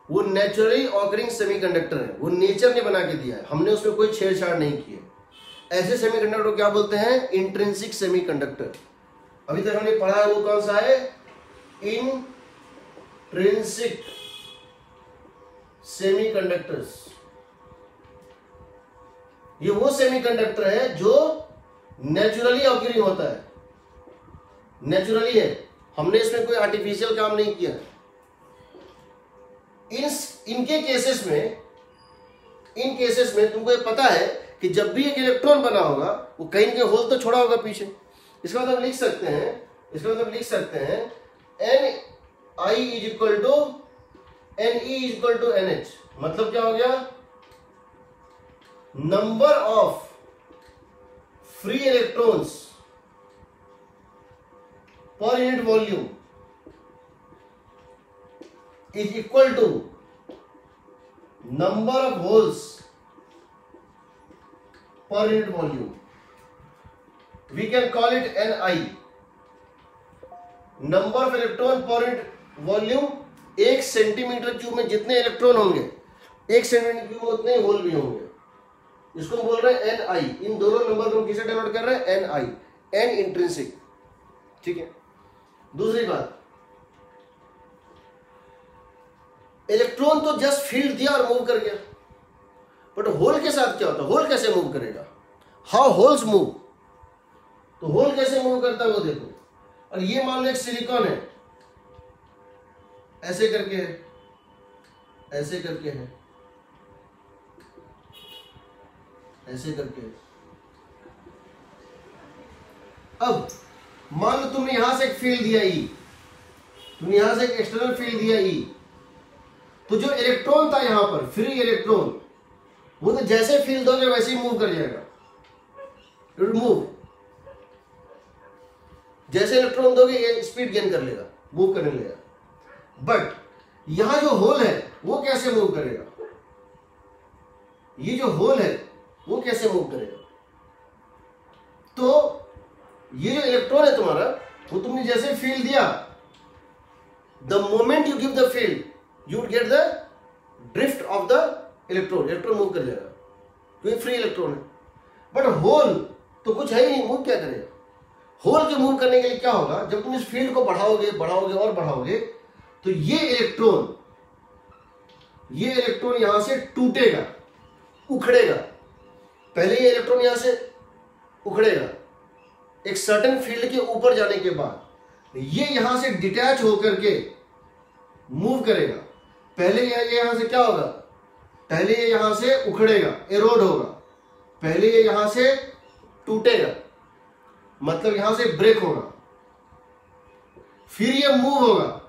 वो नेचुरली ऑकरिंग सेमीकंडक्टर है, वो नेचर ने बना के दिया है, हमने उसमें कोई छेड़छाड़ नहीं की है। ऐसे सेमीकंडक्टर को क्या बोलते हैं? Intrinsic semiconductor. अभी तक हमने पढ़ा है वो कौन सा है? Intrinsic semiconductors. ये वो सेमीकंडक्टर है जो नेचुरली ऑकरिंग होता है, नेचुरली है, हमने इसमें कोई आर्टिफिशियल काम नहीं किया। इनके केसेस में तुमको ये पता है कि जब भी एक इलेक्ट्रॉन बना होगा वो कहीं ना कहीं होल तो छोड़ा होगा पीछे। इसका मतलब लिख सकते हैं N I is equal to N E is equal to N H. मतलब क्या हो गया? Number of free electrons per unit volume is equal to number of holes per unit volume. We can call it Ni. Number of electron per unit volume। 1 centimetre cube में जितने electron होंगे 1 centimetre cube में उतने whole भी होंगे। इसको हम बोल रहे हैं Ni। इन दोनों नंबर को किसे डिनोट कर रहे हैं? Ni, N intrinsic. ठीक है। दूसरी बात, इलेक्ट्रॉन तो जस्ट फील्ड दिया और मूव कर गया, बट होल के साथ क्या होता है? होल कैसे मूव करेगा? How holes move. तो होल कैसे मूव करता है वो देखो। और ये मान लो एक सिलिकॉन है, ऐसे करके है, ऐसे करके है, ऐसे करके है। अब मान लो तुमने यहां से एक फील्ड दिया ई, तुमने यहां से एक एक्सटर्नल फील्ड दिया ई, तो जो इलेक्ट्रॉन था यहां पर फ्री इलेक्ट्रॉन, वो तो जैसे फील्ड दोगे वैसे ही मूव कर जाएगा, इट विल मूव। जैसे इलेक्ट्रॉन दोगे ये स्पीड गेन कर लेगा, मूव करने लगेगा। बट यहां जो होल है वो कैसे मूव करेगा? ये जो होल है वो कैसे मूव करेगा? तो ये जो इलेक्ट्रॉन है तुम्हारा, वो तुमने जैसे फील्ड दिया, the moment you give the field you would get the drift of the electron। Electron move कर जाएगा क्योंकि फ्री इलेक्ट्रॉन है। बट होल तो कुछ है ही नहीं, मूव क्या करेगा? होल के मूव करने के लिए क्या होगा? जब तुम इस फील्ड को बढ़ाओगे और बढ़ाओगे तो ये इलेक्ट्रॉन यहां से टूटेगा, उखड़ेगा। पहले ये इलेक्ट्रॉन यहां से उखड़ेगा, एक सर्टेन फील्ड के ऊपर जाने के बाद ये यहां से डिटैच होकर के मूव करेगा। पहले ये यहां से क्या होगा? पहले ये यहां से उखड़ेगा, एरोड होगा, पहले ये यहां से टूटेगा, मतलब यहां से ब्रेक होगा, फिर ये मूव होगा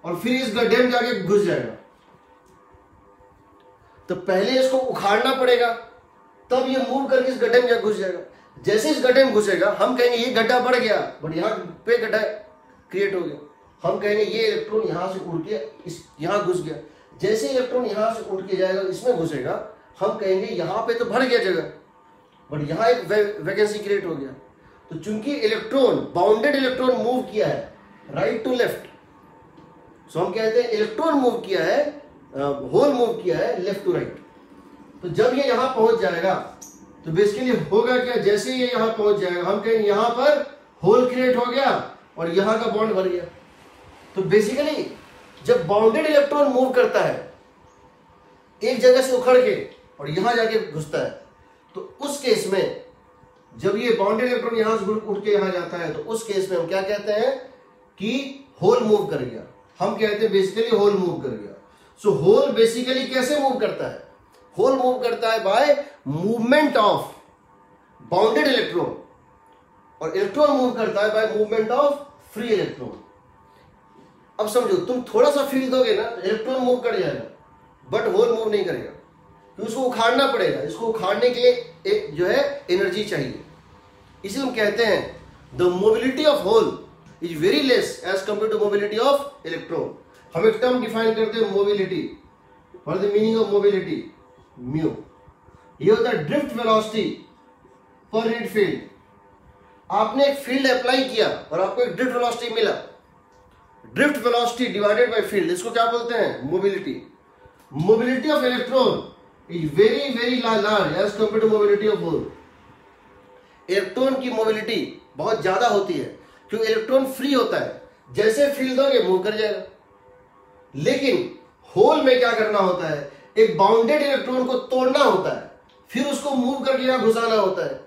और फिर इस गड्ढे में जाके घुस जाएगा। तो पहले इसको उखाड़ना पड़ेगा, तब ये मूव करके इस गड्ढे में जाके घुस जाएगा। जैसे इस गड्ढे में घुसेगा हम कहेंगे ये गड्ढा बढ़ गया, बट यहां पे गड्ढा क्रिएट हो गया। हम कहेंगे ये इलेक्ट्रॉन यहां से उड़ के यहां घुस गया। जैसे इलेक्ट्रॉन यहां से उड़ के जाएगा, इसमें घुसेगा, हम कहेंगे यहां पे तो भर गया जगह, बट यहां एक वैकेंसी क्रिएट हो गया। तो चूंकि इलेक्ट्रॉन, बाउंडेड इलेक्ट्रॉन मूव किया है राइट टू लेफ्ट, सो हम कहते हैं इलेक्ट्रॉन मूव किया है, होल मूव किया है लेफ्ट टू राइट। तो जब ये यहां पहुंच जाएगा तो बेसिकली होगा क्या? जैसे ये यहां पहुंच जाएगा हम कहेंगे यहां पर होल क्रिएट हो गया और यहां का बॉन्ड भर गया। तो बेसिकली जब बाउंडेड इलेक्ट्रॉन मूव करता है एक जगह से उखड़ के और यहां जाके घुसता है, तो उस केस में जब ये बाउंडेड इलेक्ट्रॉन यहां से उठ के यहां जाता है, तो उस केस में हम क्या कहते हैं कि होल मूव कर गया। हम कहते हैं बेसिकली होल मूव कर गया। सो होल बेसिकली कैसे मूव करता है? होल मूव करता है by movement of bounded electron, और इलेक्ट्रॉन मूव करता है by movement of free electron. अब समझो, तुम थोड़ा सा फील्ड दोगे ना, इलेक्ट्रॉन मूव कर जाएगा, बट होल मूव नहीं करेगा, तो उसको उखाड़ना पड़ेगा। इसको उखाड़ने के लिए एक जो है एनर्जी चाहिए। इसलिए हम कहते हैं the mobility of hole is very less as compare to mobility of electron. हम एक टर्म डिफाइन करते हैं mobility. For the meaning of mobility, mu. ये होता है drift velocity per unit field. आपने एक फील्ड अप्लाई किया और आपको एक ड्रिफ्ट वेलोसिटी मिला। Drift velocity divided by field, इसको क्या बोलते हैं? Mobility. Mobility of electron is very very large as compare to mobility of hole. Electron की मोबिलिटी बहुत ज्यादा होती है क्योंकि इलेक्ट्रॉन फ्री होता है, जैसे फील्ड दोगे मूव कर जाएगा। लेकिन होल में क्या करना होता है? एक बाउंडेड इलेक्ट्रॉन को तोड़ना होता है, फिर उसको मूव करके यहां घुसाना होता है,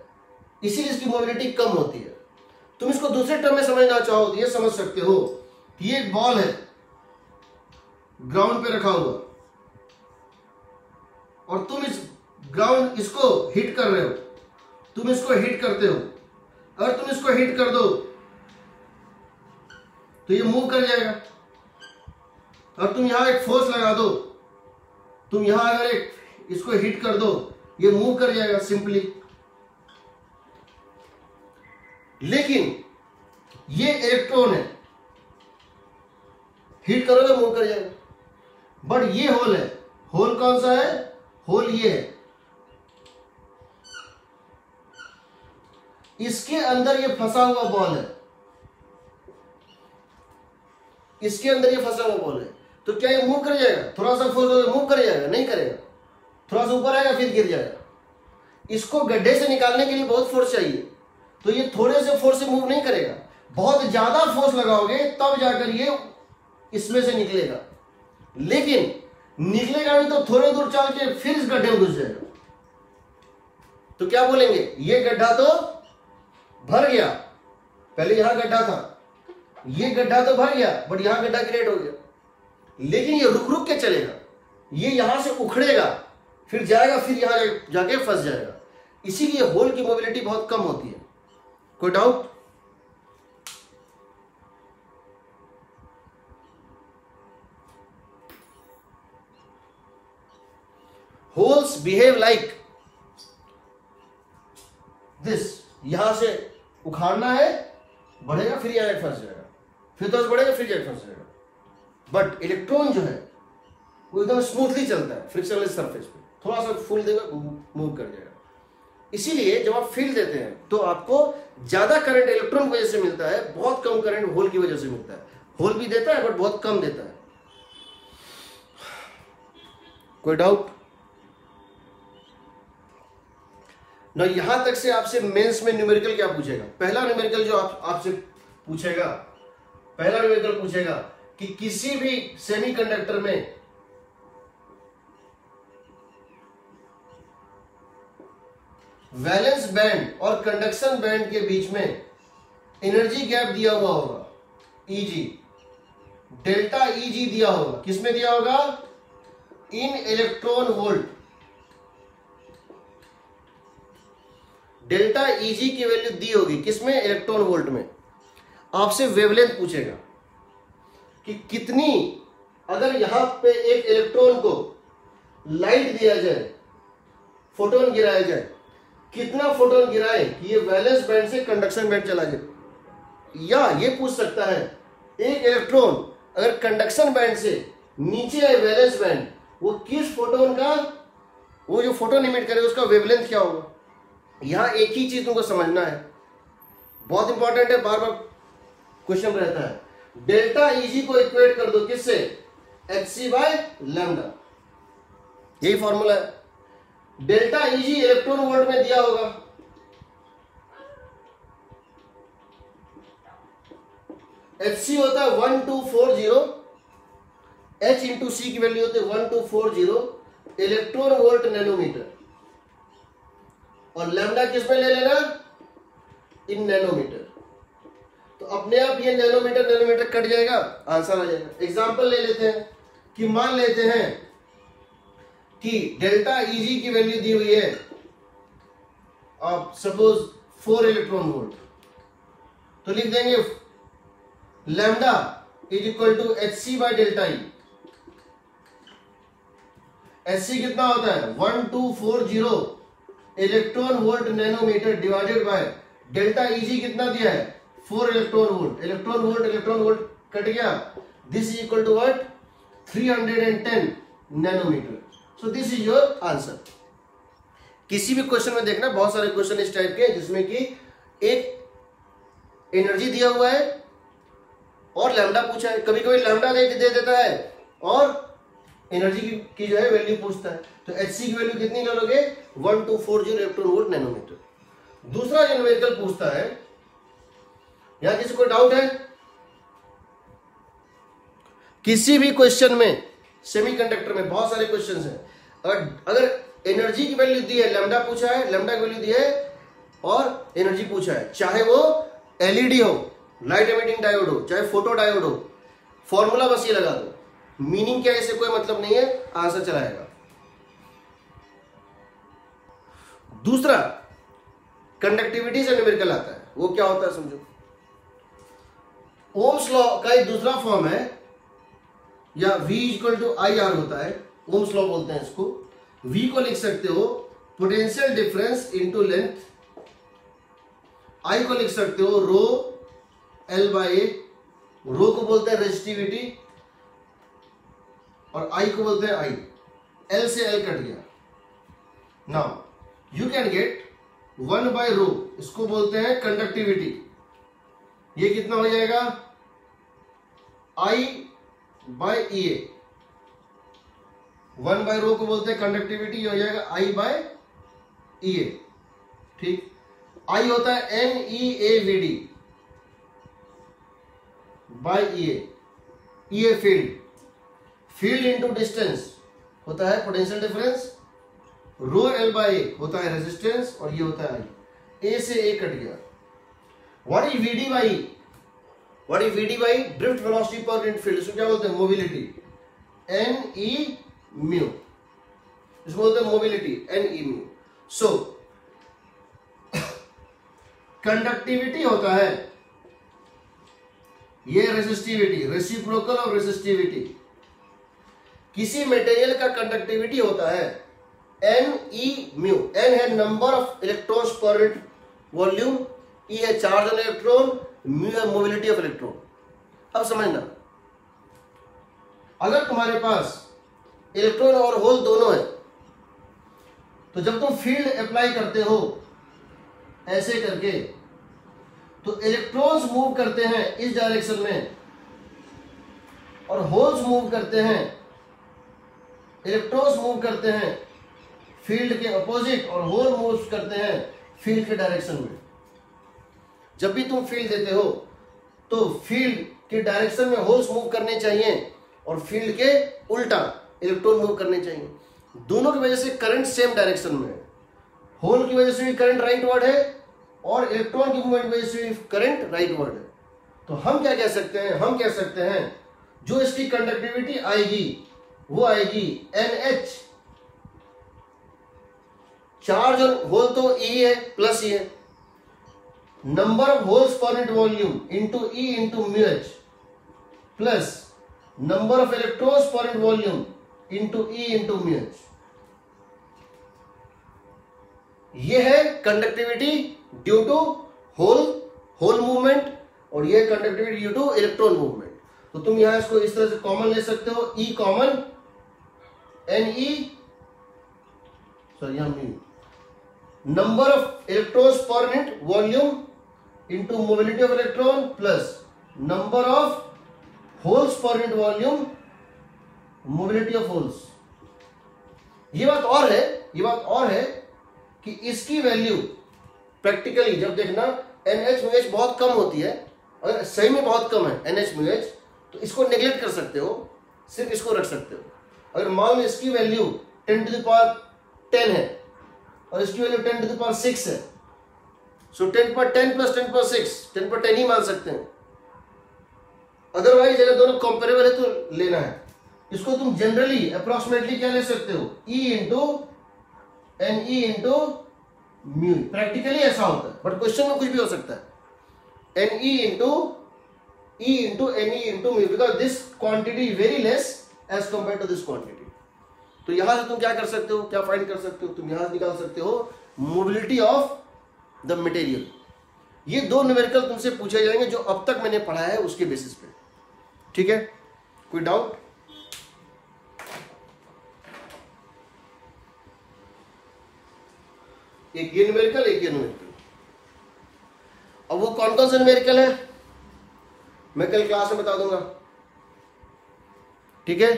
इसीलिए इसकी मोबिलिटी कम होती है। तुम इसको दूसरे टर्म में समझना चाहो तो ये समझ सकते हो कि ये एक बॉल है ग्राउंड पे रखा हुआ, और तुम इसको हिट कर रहे हो, तुम इसको हिट करते हो। अगर तुम इसको हिट कर दो तो ये मूव कर जाएगा, और तुम यहां एक फोर्स लगा दो, तुम यहां अगर इसको हिट कर दो, ये मूव कर जाएगा सिंपली। लेकिन ये इलेक्ट्रॉन है, हिट करोगे मूव कर जाएगा। बट ये होल है, होल कौन सा है? होल ये है, इसके अंदर ये फंसा हुआ बॉल है, इसके अंदर ये फंसा हुआ बॉल है, तो क्या ये मूव कर जाएगा? थोड़ा सा फोर्स मूव कर जाएगा? नहीं करेगा, थोड़ा सा ऊपर आएगा फिर गिर जाएगा। इसको गड्ढे से निकालने के लिए बहुत फोर्स चाहिए, तो ये थोड़े से फोर्स से मूव नहीं करेगा, बहुत ज्यादा फोर्स लगाओगे तब जाकर ये इसमें से निकलेगा। लेकिन निकलेगा भी तो थोड़े दूर चल के फिर इस गड्ढे में घुस जाएगा। तो क्या बोलेंगे? ये गड्ढा तो भर गया, पहले यहां गड्ढा था, ये गड्ढा तो भर गया बट यहां गड्ढा क्रिएट हो गया। लेकिन ये रुक रुक के चलेगा, ये यहां से उखड़ेगा, फिर जाएगा, फिर यहां जाके फंस जाएगा। इसीलिए होल की मोबिलिटी बहुत कम होती है। कोई doubt? Holes behave like this, यहां से उखाड़ना है, बढ़ेगा, फिर यहां फंस जाएगा, फिर तो बढ़ेगा, फिर यहां फंस जाएगा। बट इलेक्ट्रॉन जो है वो एकदम स्मूथली चलता है फ्रिक्शनलेस सरफेस पे, थोड़ा सा फूल देगा मूव कर जाएगा। इसीलिए जब आप फील्ड देते हैं तो आपको ज्यादा करंट इलेक्ट्रॉन की वजह से मिलता है, बहुत कम करंट होल की वजह से मिलता है। होल भी देता है बट बहुत कम देता है। कोई डाउट? ना यहां तक से आपसे मेंस में न्यूमेरिकल क्या पूछेगा? पहला न्यूमेरिकल जो आपसे पूछेगा, पहला न्यूमेरिकल पूछेगा कि किसी भी सेमीकंडक्टर में वैलेंस बैंड और कंडक्शन बैंड के बीच में एनर्जी गैप दिया हुआ होगा, Eg, डेल्टा Eg दिया होगा। किसमें दिया होगा? इन इलेक्ट्रॉन वोल्ट। डेल्टा Eg की वैल्यू दी होगी किसमें? इलेक्ट्रॉन वोल्ट में। आपसे वेवलेंथ पूछेगा कि कितनी, अगर यहां पे एक इलेक्ट्रॉन को लाइट दिया जाए, फोटोन गिराया जाए, कितना फोटोन गिराए कि ये वैलेंस बैंड से कंडक्शन बैंड चला जाए। या ये पूछ सकता है एक इलेक्ट्रॉन अगर कंडक्शन बैंड से नीचे आए वैलेंस बैंड, वो किस फोटोन का, वो जो फोटोन इमिट करे उसका वेवलेंथ क्या होगा। यहां एक ही चीज तुमको समझना है, बहुत इंपॉर्टेंट है, बार बार क्वेश्चन रहता है। डेल्टा Eg को इक्वेट कर दो किससे? hc बाय लैम्डा, यही फॉर्मूला है। डेल्टा Eg इलेक्ट्रॉन वोल्ट में दिया होगा, hc होता है 1240, h इंटू सी की वैल्यू होती है 1240 इलेक्ट्रॉन वोल्ट नैनोमीटर, और लैम्डा किस में ले लेना? इन नैनोमीटर। तो अपने आप ये नैनोमीटर कट जाएगा, आंसर आ जाएगा। एग्जांपल ले लेते हैं कि मान लेते हैं कि डेल्टा Eg की वैल्यू दी हुई है आप सपोज 4 इलेक्ट्रॉन वोल्ट, तो लिख देंगे lambda is equal to hc by delta E। hc कितना होता है? 1240 electron volt nanometre divided by delta Eg कितना दिया है? 4 electron volt. Electron volt cut गया, this is equal to what? 310 nanometre. So this is your answer. किसी भी question में देखना, बहुत सारे क्वेश्चन इस टाइप के जिसमें कि एक एनर्जी दिया हुआ है और लैम्डा पूछा है, कभी कभी लैम्डा दे देता है और एनर्जी की जो है वैल्यू पूछता है। तो Hc की वैल्यू कितनी ले लोगे? 1240 इलेक्ट्रॉन वोल्ट नैनोमीटर। दूसरा जो न्यूमेरिकल पूछता है, यहां किसी को डाउट है? किसी भी क्वेश्चन में, सेमीकंडक्टर में बहुत सारे क्वेश्चंस हैं, अगर एनर्जी की वैल्यू दी है, लैम्डा पूछा है, लैम्डा की वैल्यू दी है और एनर्जी पूछा है, चाहे वो एलईडी हो, लाइट एमिटिंग डायोड हो, चाहे फोटो डायोड हो, फॉर्मूला बस ये लगा दो, मीनिंग क्या है इससे कोई मतलब नहीं है, आंसर चलाएगा। दूसरा कंडक्टिविटी से न्यूमेरिकल आता है, वो क्या होता है समझो। ओम्स लॉ का एक दूसरा फॉर्म है, या V = IR होता है, ओम्स लॉ बोलते हैं इसको। V को लिख सकते हो potential difference into length, I को लिख सकते हो रो L/A, रो को बोलते हैं रेजिस्टिविटी और I को बोलते हैं I, L से L कट गया। नाउ यू कैन गेट 1/रो, इसको बोलते हैं कंडक्टिविटी, ये कितना हो जाएगा? I/EA, 1/रो को बोलते हैं कंडक्टिविटी, ये हो जाएगा I/EA। ठीक, I होता है NEAVD by EA, EA field, field into distance होता है पोटेंशियल डिफरेंस, रो L/A होता है रेजिस्टेंस और ये होता है I। A से A कट गया। What is VD by, what is VD by drift velocity per unit field, इसको क्या बोलते हैं? मोबिलिटी, NE म्यू, इसको बोलते हैं मोबिलिटी, NE म्यू। सो कंडक्टिविटी होता है ये रेसिस्टिविटी, रेसिप्रोकल ऑफ रेसिस्टिविटी। किसी मटेरियल का कंडक्टिविटी होता है NE म्यू। N है number of electrons per unit volume, E है चार्ज ऑन इलेक्ट्रॉन, म्यू है मोबिलिटी ऑफ इलेक्ट्रॉन। अब समझना, अगर तुम्हारे पास इलेक्ट्रॉन और होल दोनों है, तो जब तुम फील्ड अप्लाई करते हो ऐसे करके, तो इलेक्ट्रॉन्स मूव करते हैं इस डायरेक्शन में और होल्स मूव करते हैं, इलेक्ट्रॉन्स मूव करते हैं फील्ड के अपोजिट और होल मूव करते हैं फील्ड के डायरेक्शन में। जब भी तुम फील्ड देते हो तो फील्ड के डायरेक्शन में होल्स मूव करने चाहिए और फील्ड के उल्टा इलेक्ट्रॉन मूव करने चाहिए। दोनों की वजह से करंट सेम डायरेक्शन में है, होल की वजह से भी करंट राइट वर्ड है और इलेक्ट्रॉन की मूवमेंट की वजह से भी करंट राइट वर्ड है। तो हम क्या कह सकते हैं? हम कह सकते हैं जो इसकी कंडक्टिविटी आएगी वो आएगी NH, चार्ज और होल तो E है प्लस E है, number of holes per unit volume into E into mu H plus number of electrons per unit volume into E into mu H। ये है conductivity due to hole movement और ये conductivity due to electron movement. तो तुम यहां इसको इस तरह से कॉमन ले सकते हो, E common, NE sorry mu, number of electrons per unit volume into mobility of electron plus number of holes per unit volume, mobility of holes. ये बात और है कि इसकी वैल्यू प्रैक्टिकली जब देखना NH/MH बहुत कम होती है, अगर सही में बहुत कम है NH/MH तो इसको नेग्लेक्ट कर सकते हो, सिर्फ इसको रख सकते हो। अगर मान लो इसकी वैल्यू 10⁻10 है और इसकी वैल्यू 10⁻6 है, सो 10⁻10 प्लस 10⁻6 10⁻10 ही मान सकते हैं। अदरवाइज अगर दोनों कंपेरेबल है तो लेना है। इसको तुम जनरली अप्रोक्सीमेटली क्या ले सकते हो? E into NE into mu. Practically ऐसा होता है बट क्वेश्चन में कुछ भी हो सकता है। NE into E into NE into mu, because this quantity very less as compare to this quantity. तो यहां से तुम क्या कर सकते हो, क्या फाइंड कर सकते हो? तुम यहां से निकाल सकते हो मोबिलिटी ऑफ द मटेरियल। ये दो न्यूमेरिकल तुमसे पूछे जाएंगे जो अब तक मैंने पढ़ा है उसके बेसिस पे। ठीक है, कोई डाउट? एक ये न्यूमेरिकल, एक ये न्यूमेरिकल। अब वो कौन कौन से न्यूमेरिकल है मैं कल क्लास में बता दूंगा, ठीक है।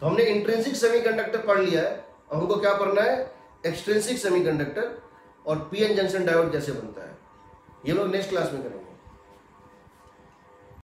तो हमने इंट्रिंसिक सेमीकंडक्टर पढ़ लिया है, और हमको क्या पढ़ना है, एक्सट्रिंसिक सेमीकंडक्टर और पीएन जंक्शन डायोड कैसे बनता है, ये लोग नेक्स्ट क्लास में करेंगे।